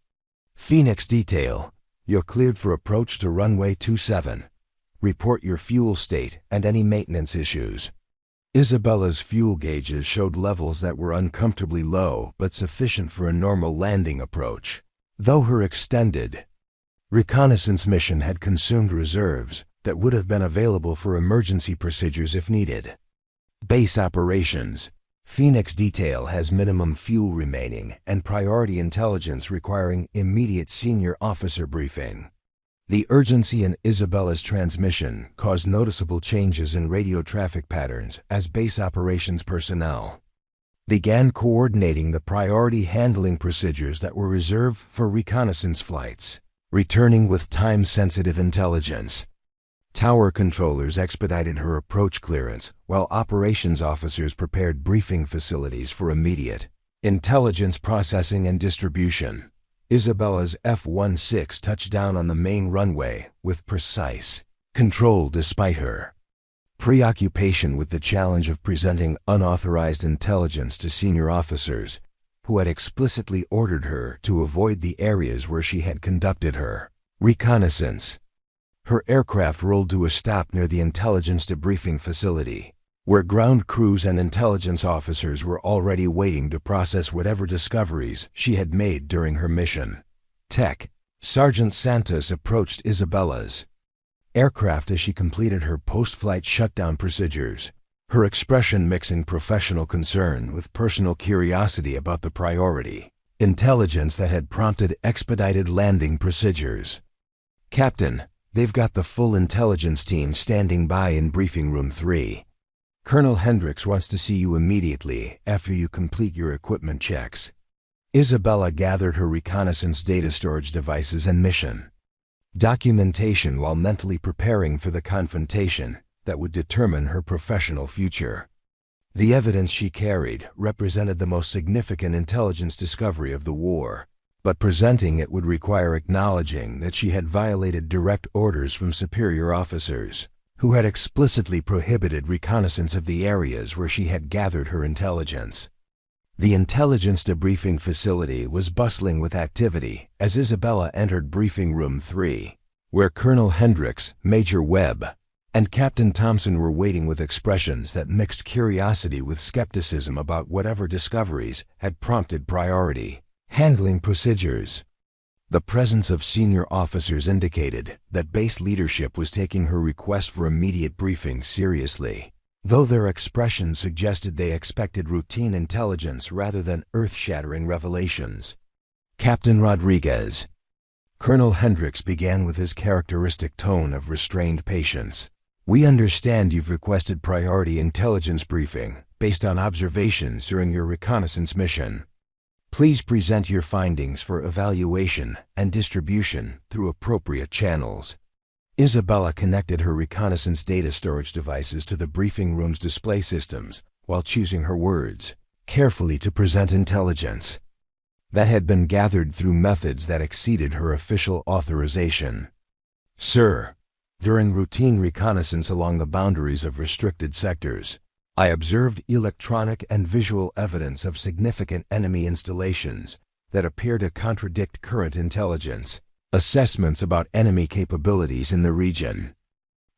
[SPEAKER 1] Phoenix detail, you're cleared for approach to runway 27. Report your fuel state and any maintenance issues. Isabella's fuel gauges showed levels that were uncomfortably low but sufficient for a normal landing approach. Though her extended reconnaissance mission had consumed reserves that would have been available for emergency procedures if needed. Base operations. Phoenix detail has minimum fuel remaining and priority intelligence requiring immediate senior officer briefing. The urgency in Isabella's transmission caused noticeable changes in radio traffic patterns as base operations personnel began coordinating the priority handling procedures that were reserved for reconnaissance flights, returning with time-sensitive intelligence. Tower controllers expedited her approach clearance, while operations officers prepared briefing facilities for immediate intelligence processing and distribution. Isabella's F-16 touched down on the main runway with precise control despite her preoccupation with the challenge of presenting unauthorized intelligence to senior officers who had explicitly ordered her to avoid the areas where she had conducted her reconnaissance. Her aircraft rolled to a stop near the intelligence debriefing facility, where ground crews and intelligence officers were already waiting to process whatever discoveries she had made during her mission. Tech. Sergeant Santos approached Isabella's aircraft as she completed her post-flight shutdown procedures, her expression mixing professional concern with personal curiosity about the priority intelligence that had prompted expedited landing procedures. Captain, they've got the full intelligence team standing by in briefing room 3. Colonel Hendricks wants to see you immediately after you complete your equipment checks. Isabella gathered her reconnaissance data storage devices and mission documentation while mentally preparing for the confrontation that would determine her professional future. The evidence she carried represented the most significant intelligence discovery of the war, but presenting it would require acknowledging that she had violated direct orders from superior officers who had explicitly prohibited reconnaissance of the areas where she had gathered her intelligence. The intelligence debriefing facility was bustling with activity as Isabella entered briefing room 3, where Colonel Hendricks, Major Webb, and Captain Thompson were waiting with expressions that mixed curiosity with skepticism about whatever discoveries had prompted priority handling procedures. The presence of senior officers indicated that base leadership was taking her request for immediate briefing seriously, though their expressions suggested they expected routine intelligence rather than earth-shattering revelations. Captain Rodriguez. Colonel Hendricks began with his characteristic tone of restrained patience. We understand you've requested priority intelligence briefing based on observations during your reconnaissance mission. Please present your findings for evaluation and distribution through appropriate channels. Isabella connected her reconnaissance data storage devices to the briefing room's display systems while choosing her words carefully to present intelligence that had been gathered through methods that exceeded her official authorization. Sir, during routine reconnaissance along the boundaries of restricted sectors, I observed electronic and visual evidence of significant enemy installations that appear to contradict current intelligence assessments about enemy capabilities in the region.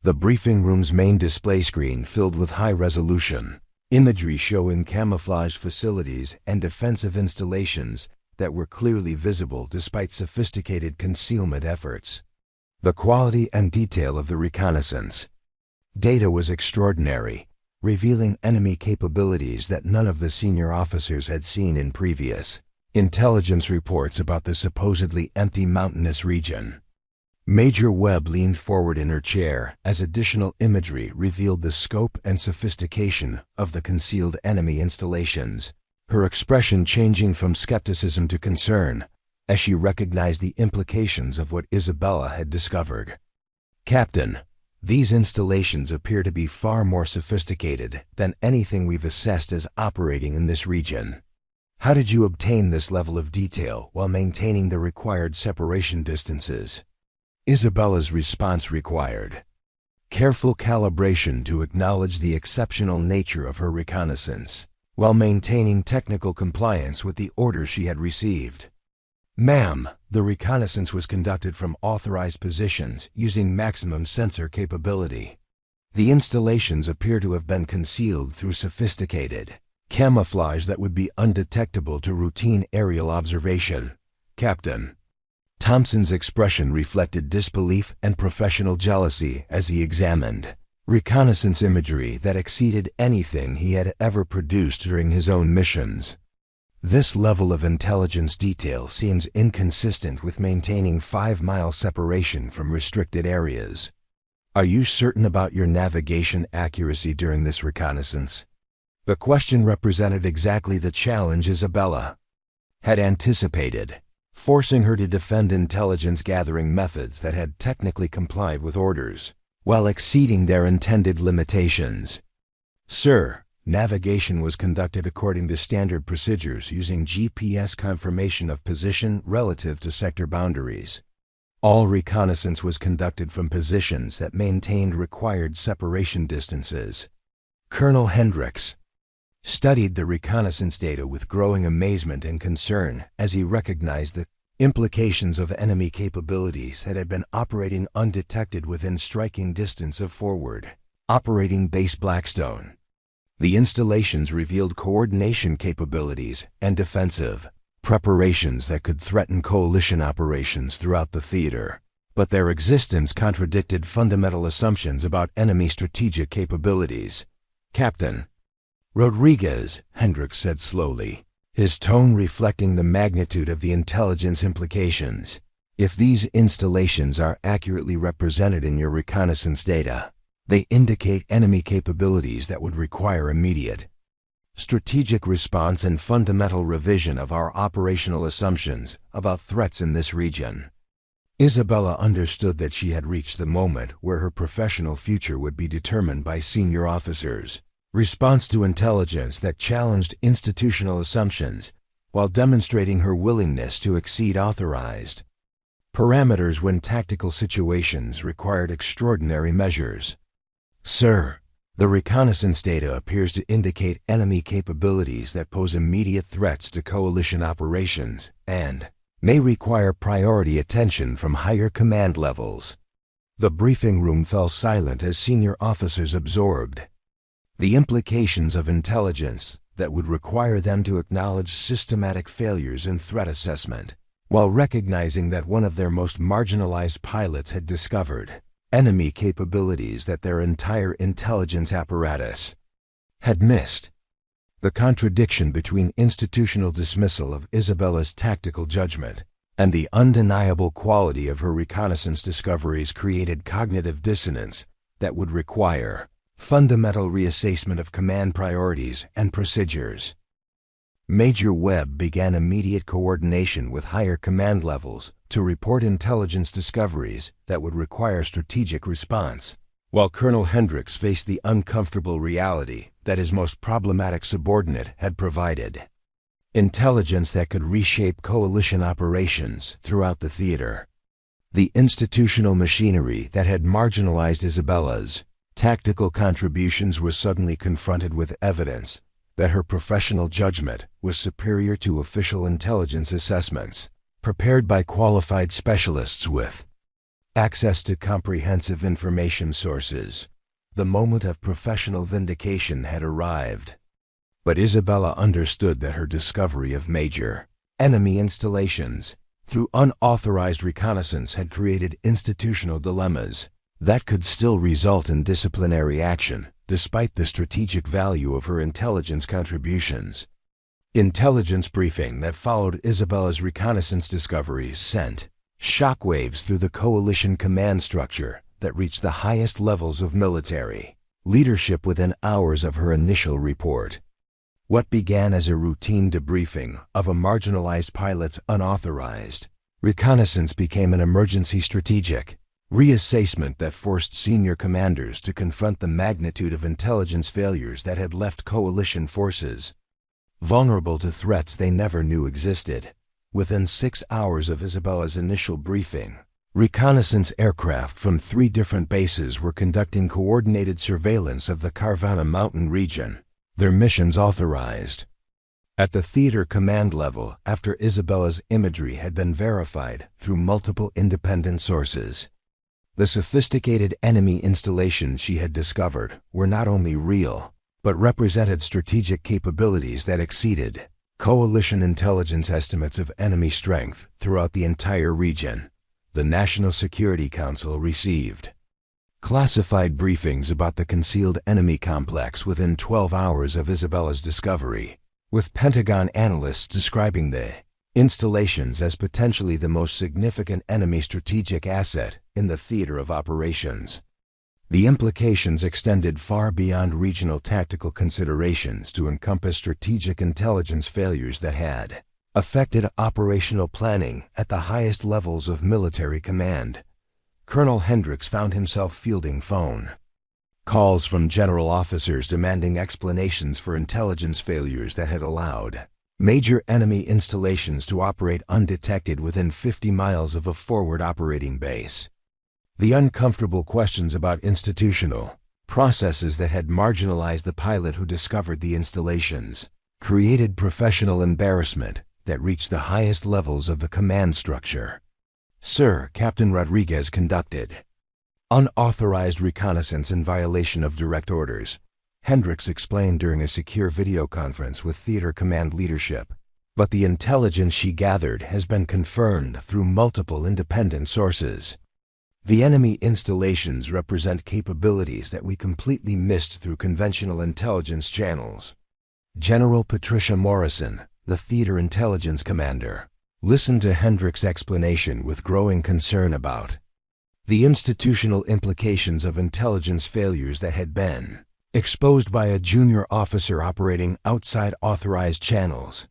[SPEAKER 1] The briefing room's main display screen filled with high-resolution Imagery showing camouflaged facilities and defensive installations that were clearly visible despite sophisticated concealment efforts. The quality and detail of the reconnaissance data was extraordinary, revealing enemy capabilities that none of the senior officers had seen in previous intelligence reports about the supposedly empty mountainous region. Major Webb leaned forward in her chair as additional imagery revealed the scope and sophistication of the concealed enemy installations, her expression changing from skepticism to concern as she recognized the implications of what Isabella had discovered. "Captain, these installations appear to be far more sophisticated than anything we've assessed as operating in this region. How did you obtain this level of detail while maintaining the required separation distances?" Isabella's response required careful calibration to acknowledge the exceptional nature of her reconnaissance, while maintaining technical compliance with the orders she had received. "Ma'am, the reconnaissance was conducted from authorized positions using maximum sensor capability. The installations appear to have been concealed through sophisticated camouflage that would be undetectable to routine aerial observation, Captain." Thompson's expression reflected disbelief and professional jealousy as he examined reconnaissance imagery that exceeded anything he had ever produced during his own missions. "This level of intelligence detail seems inconsistent with maintaining 5-mile separation from restricted areas. Are you certain about your navigation accuracy during this reconnaissance?" The question represented exactly the challenge Isabella had anticipated, forcing her to defend intelligence-gathering methods that had technically complied with orders, while exceeding their intended limitations. "Sir, navigation was conducted according to standard procedures using GPS confirmation of position relative to sector boundaries. All reconnaissance was conducted from positions that maintained required separation distances." Colonel Hendricks studied the reconnaissance data with growing amazement and concern as he recognized the implications of enemy capabilities that had been operating undetected within striking distance of Forward Operating Base Blackstone. The installations revealed coordination capabilities and defensive preparations that could threaten coalition operations throughout the theater, but their existence contradicted fundamental assumptions about enemy strategic capabilities. "Captain Rodriguez," Hendricks said slowly, his tone reflecting the magnitude of the intelligence implications, "if these installations are accurately represented in your reconnaissance data, they indicate enemy capabilities that would require immediate strategic response and fundamental revision of our operational assumptions about threats in this region." Isabella understood that she had reached the moment where her professional future would be determined by senior officers' response to intelligence that challenged institutional assumptions while demonstrating her willingness to exceed authorized parameters when tactical situations required extraordinary measures. "Sir, the reconnaissance data appears to indicate enemy capabilities that pose immediate threats to coalition operations and may require priority attention from higher command levels." The briefing room fell silent as senior officers absorbed the implications of intelligence that would require them to acknowledge systematic failures in threat assessment, while recognizing that one of their most marginalized pilots had discovered enemy capabilities that their entire intelligence apparatus had missed. The contradiction between institutional dismissal of Isabella's tactical judgment and the undeniable quality of her reconnaissance discoveries created cognitive dissonance that would require fundamental reassessment of command priorities and procedures. Major Webb began immediate coordination with higher command levels to report intelligence discoveries that would require strategic response, while Colonel Hendricks faced the uncomfortable reality that his most problematic subordinate had provided intelligence that could reshape coalition operations throughout the theater. The institutional machinery that had marginalized Isabella's tactical contributions was suddenly confronted with evidence that her professional judgment was superior to official intelligence assessments prepared by qualified specialists with access to comprehensive information sources. The moment of professional vindication had arrived. But Isabella understood that her discovery of major enemy installations through unauthorized reconnaissance had created institutional dilemmas that could still result in disciplinary action, despite the strategic value of her intelligence contributions. Intelligence briefing that followed Isabella's reconnaissance discoveries sent shockwaves through the coalition command structure that reached the highest levels of military leadership within hours of her initial report. What began as a routine debriefing of a marginalized pilot's unauthorized reconnaissance became an emergency strategic reassessment that forced senior commanders to confront the magnitude of intelligence failures that had left coalition forces vulnerable to threats they never knew existed. Within 6 hours of Isabella's initial briefing, reconnaissance aircraft from 3 different bases were conducting coordinated surveillance of the Karvana Mountain region, their missions authorized. At the theater command level, after Isabella's imagery had been verified through multiple independent sources, the sophisticated enemy installations she had discovered were not only real, but represented strategic capabilities that exceeded coalition intelligence estimates of enemy strength throughout the entire region. The National Security Council received classified briefings about the concealed enemy complex within 12 hours of Isabella's discovery, with Pentagon analysts describing the installations as potentially the most significant enemy strategic asset in the theater of operations. The implications extended far beyond regional tactical considerations to encompass strategic intelligence failures that had affected operational planning at the highest levels of military command. Colonel Hendricks found himself fielding phone calls from general officers demanding explanations for intelligence failures that had allowed major enemy installations to operate undetected within 50 miles of a forward operating base. The uncomfortable questions about institutional processes that had marginalized the pilot who discovered the installations created professional embarrassment that reached the highest levels of the command structure. Sir, Captain Rodriguez conducted unauthorized reconnaissance in violation of direct orders, Hendricks explained during a secure video conference with theater command leadership. But the intelligence she gathered has been confirmed through multiple independent sources. The enemy installations represent capabilities that we completely missed through conventional intelligence channels. General Patricia Morrison, the theater intelligence commander, listened to Hendricks' explanation with growing concern about the institutional implications of intelligence failures that had been exposed by a junior officer operating outside authorized channels.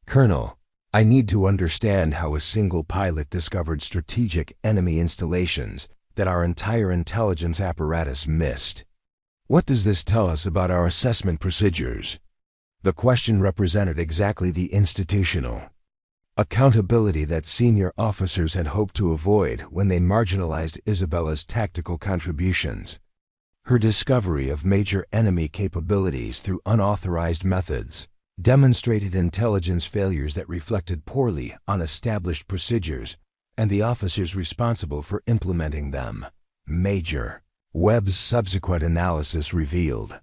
[SPEAKER 1] Colonel, I need to understand how a single pilot discovered strategic enemy installations that our entire intelligence apparatus missed. What does this tell us about our assessment procedures? The question represented exactly the institutional accountability that senior officers had hoped to avoid when they marginalized Isabella's tactical contributions. Her discovery of major enemy capabilities through unauthorized methods demonstrated intelligence failures that reflected poorly on established procedures and the officers responsible for implementing them. Major Webb's subsequent analysis revealed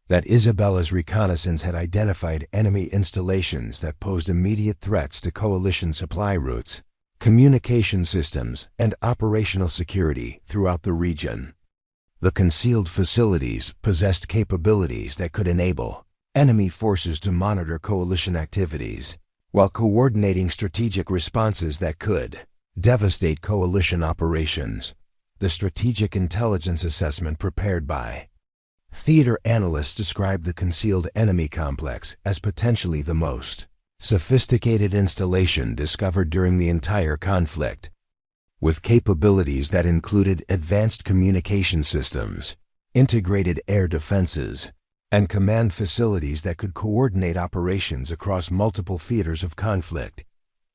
[SPEAKER 1] that Isabella's reconnaissance had identified enemy installations that posed immediate threats to coalition supply routes, communication systems, and operational security throughout the region. The concealed facilities possessed capabilities that could enable enemy forces to monitor coalition activities, while coordinating strategic responses that could devastate coalition operations. The strategic intelligence assessment prepared by theater analysts described the concealed enemy complex as potentially the most sophisticated installation discovered during the entire conflict, with capabilities that included advanced communication systems, integrated air defenses, and command facilities that could coordinate operations across multiple theaters of conflict.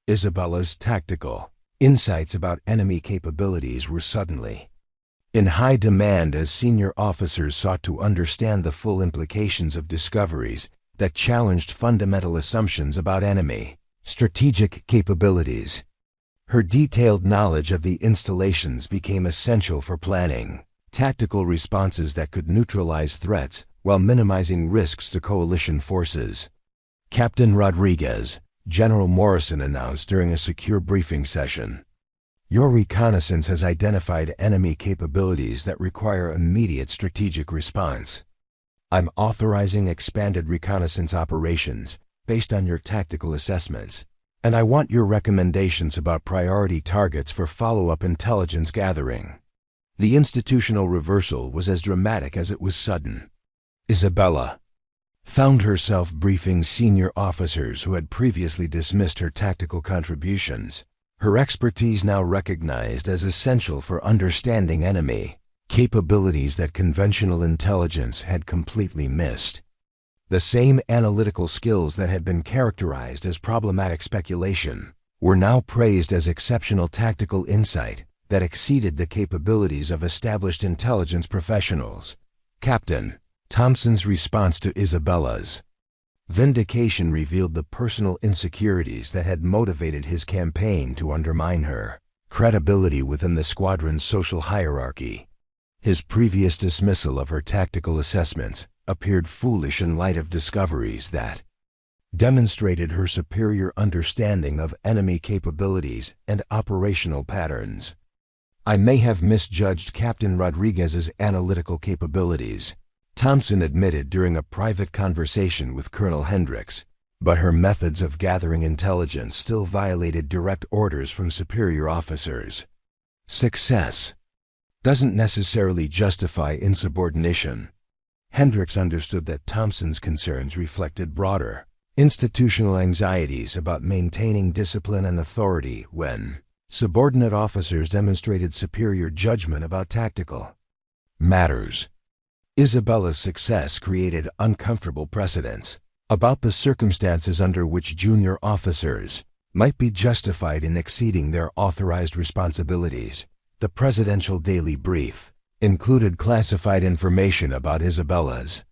[SPEAKER 1] Isabella's tactical insights about enemy capabilities were suddenly in high demand as senior officers sought to understand the full implications of discoveries that challenged fundamental assumptions about enemy strategic capabilities. Her detailed knowledge of the installations became essential for planning tactical responses that could neutralize threats while minimizing risks to coalition forces. Captain Rodriguez, General Morrison announced during a secure briefing session. Your reconnaissance has identified enemy capabilities that require immediate strategic response. I'm authorizing expanded reconnaissance operations based on your tactical assessments, and I want your recommendations about priority targets for follow-up intelligence gathering. The institutional reversal was as dramatic as it was sudden. Isabella found herself briefing senior officers who had previously dismissed her tactical contributions, her expertise now recognized as essential for understanding enemy capabilities that conventional intelligence had completely missed. The same analytical skills that had been characterized as problematic speculation were now praised as exceptional tactical insight that exceeded the capabilities of established intelligence professionals. Captain Thompson's response to Isabella's vindication revealed the personal insecurities that had motivated his campaign to undermine her credibility within the squadron's social hierarchy. His previous dismissal of her tactical assessments appeared foolish in light of discoveries that demonstrated her superior understanding of enemy capabilities and operational patterns. I may have misjudged Captain Rodriguez's analytical capabilities, Thompson admitted during a private conversation with Colonel Hendricks, but her methods of gathering intelligence still violated direct orders from superior officers. Success doesn't necessarily justify insubordination. Hendricks understood that Thompson's concerns reflected broader institutional anxieties about maintaining discipline and authority when subordinate officers demonstrated superior judgment about tactical matters. Isabella's success created uncomfortable precedents about the circumstances under which junior officers might be justified in exceeding their authorized responsibilities. The presidential daily brief included classified information about Isabella's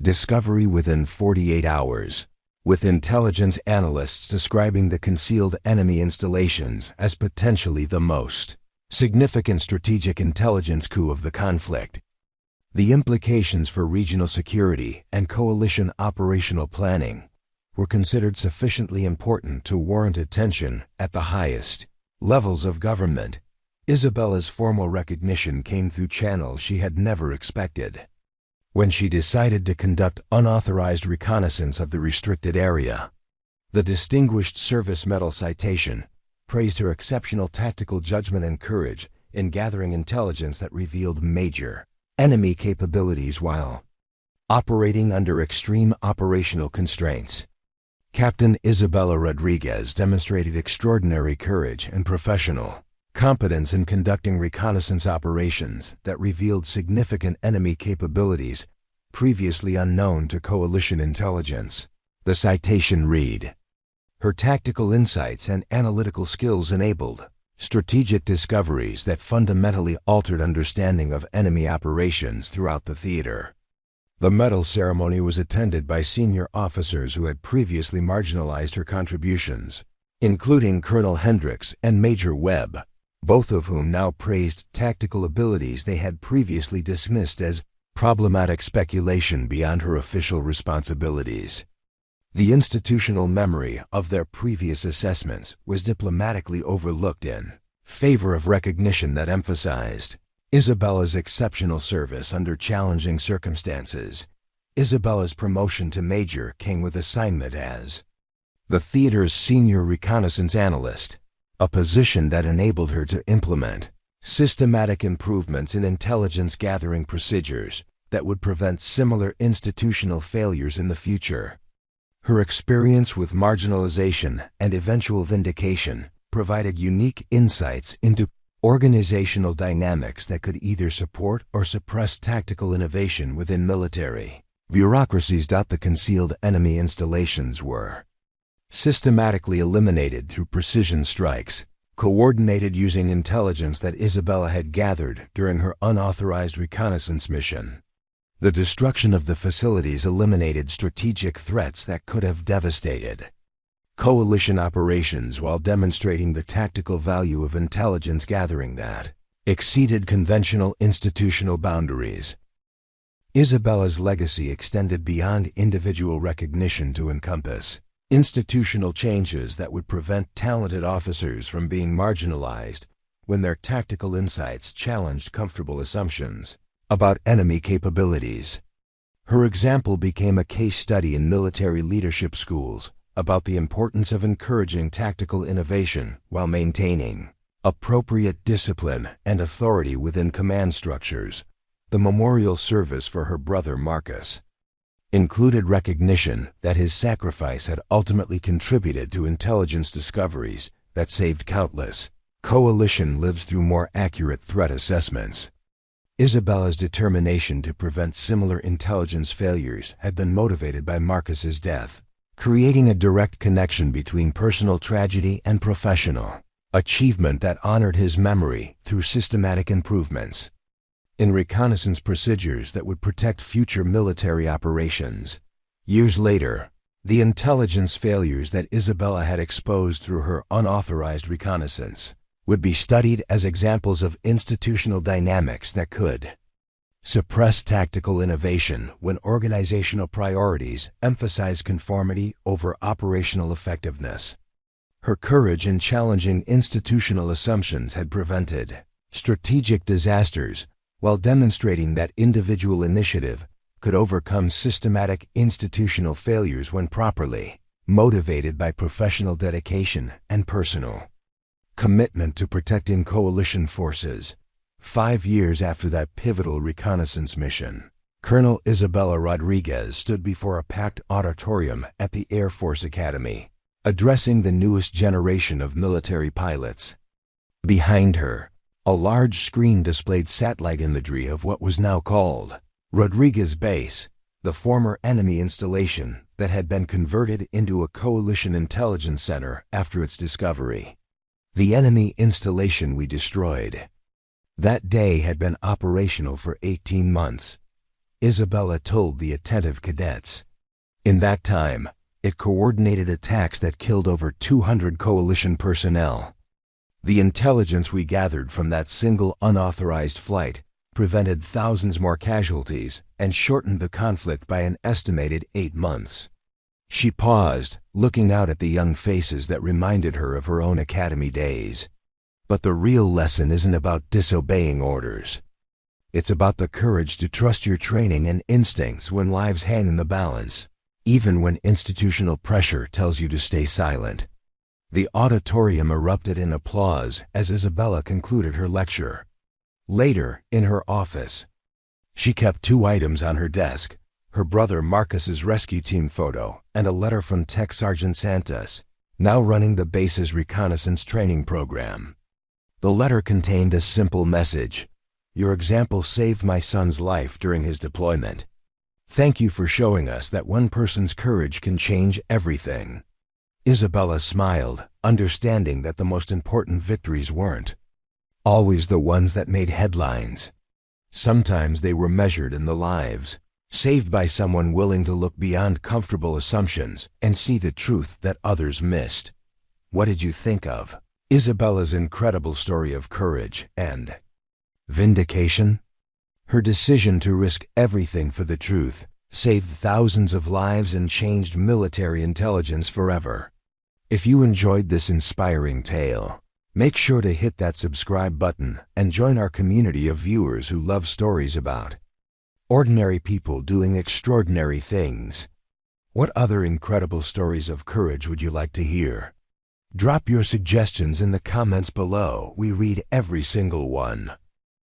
[SPEAKER 1] discovery within 48 hours, with intelligence analysts describing the concealed enemy installations as potentially the most significant strategic intelligence coup of the conflict. The implications for regional security and coalition operational planning were considered sufficiently important to warrant attention at the highest levels of government. Isabella's formal recognition came through channels she had never expected. When she decided to conduct unauthorized reconnaissance of the restricted area, the Distinguished Service Medal citation praised her exceptional tactical judgment and courage in gathering intelligence that revealed major enemy capabilities while operating under extreme operational constraints. Captain Isabella Rodriguez demonstrated extraordinary courage and professional competence in conducting reconnaissance operations that revealed significant enemy capabilities previously unknown to coalition intelligence. The citation read, "Her tactical insights and analytical skills enabled strategic discoveries that fundamentally altered understanding of enemy operations throughout the theater." The medal ceremony was attended by senior officers who had previously marginalized her contributions, including Colonel Hendricks and Major Webb, both of whom now praised tactical abilities they had previously dismissed as problematic speculation beyond her official responsibilities. The institutional memory of their previous assessments was diplomatically overlooked in favor of recognition that emphasized Isabella's exceptional service under challenging circumstances. Isabella's promotion to major came with assignment as the theater's senior reconnaissance analyst, a position that enabled her to implement systematic improvements in intelligence gathering procedures that would prevent similar institutional failures in the future. Her experience with marginalization and eventual vindication provided unique insights into organizational dynamics that could either support or suppress tactical innovation within military bureaucracies. The concealed enemy installations were systematically eliminated through precision strikes, coordinated using intelligence that Isabella had gathered during her unauthorized reconnaissance mission. The destruction of the facilities eliminated strategic threats that could have devastated coalition operations while demonstrating the tactical value of intelligence gathering that exceeded conventional institutional boundaries. Isabella's legacy extended beyond individual recognition to encompass institutional changes that would prevent talented officers from being marginalized when their tactical insights challenged comfortable assumptions about enemy capabilities. Her example became a case study in military leadership schools about the importance of encouraging tactical innovation while maintaining appropriate discipline and authority within command structures. The memorial service for her brother Marcus included recognition that his sacrifice had ultimately contributed to intelligence discoveries that saved countless coalition lives through more accurate threat assessments. Isabella's determination to prevent similar intelligence failures had been motivated by Marcus's death, creating a direct connection between personal tragedy and professional achievement that honored his memory through systematic improvements in reconnaissance procedures that would protect future military operations. Years later, the intelligence failures that Isabella had exposed through her unauthorized reconnaissance would be studied as examples of institutional dynamics that could suppress tactical innovation when organizational priorities emphasize conformity over operational effectiveness. Her courage in challenging institutional assumptions had prevented strategic disasters while demonstrating that individual initiative could overcome systematic institutional failures when properly motivated by professional dedication and personal commitment to protecting coalition forces. 5 years after that pivotal reconnaissance mission, Colonel Isabella Rodriguez stood before a packed auditorium at the Air Force Academy, addressing the newest generation of military pilots. Behind her, a large screen displayed satellite imagery of what was now called Rodriguez Base, the former enemy installation that had been converted into a coalition intelligence center after its discovery. The enemy installation we destroyed that day had been operational for 18 months, Isabella told the attentive cadets. In that time, it coordinated attacks that killed over 200 coalition personnel. The intelligence we gathered from that single unauthorized flight prevented thousands more casualties and shortened the conflict by an estimated 8 months. She paused, looking out at the young faces that reminded her of her own academy days. But the real lesson isn't about disobeying orders. It's about the courage to trust your training and instincts when lives hang in the balance, even when institutional pressure tells you to stay silent. The auditorium erupted in applause as Isabella concluded her lecture. Later, in her office, she kept 2 items on her desk: her brother Marcus's rescue team photo and a letter from Tech Sergeant Santos, now running the base's reconnaissance training program. The letter contained a simple message: "Your example saved my son's life during his deployment. Thank you for showing us that one person's courage can change everything." Isabella smiled, understanding that the most important victories weren't always the ones that made headlines. Sometimes they were measured in the lives saved by someone willing to look beyond comfortable assumptions and see the truth that others missed. What did you think of Isabella's incredible story of courage and vindication? Her decision to risk everything for the truth saved thousands of lives and changed military intelligence forever. If you enjoyed this inspiring tale, make sure to hit that subscribe button and join our community of viewers who love stories about ordinary people doing extraordinary things. What other incredible stories of courage would you like to hear? Drop your suggestions in the comments below. We read every single one.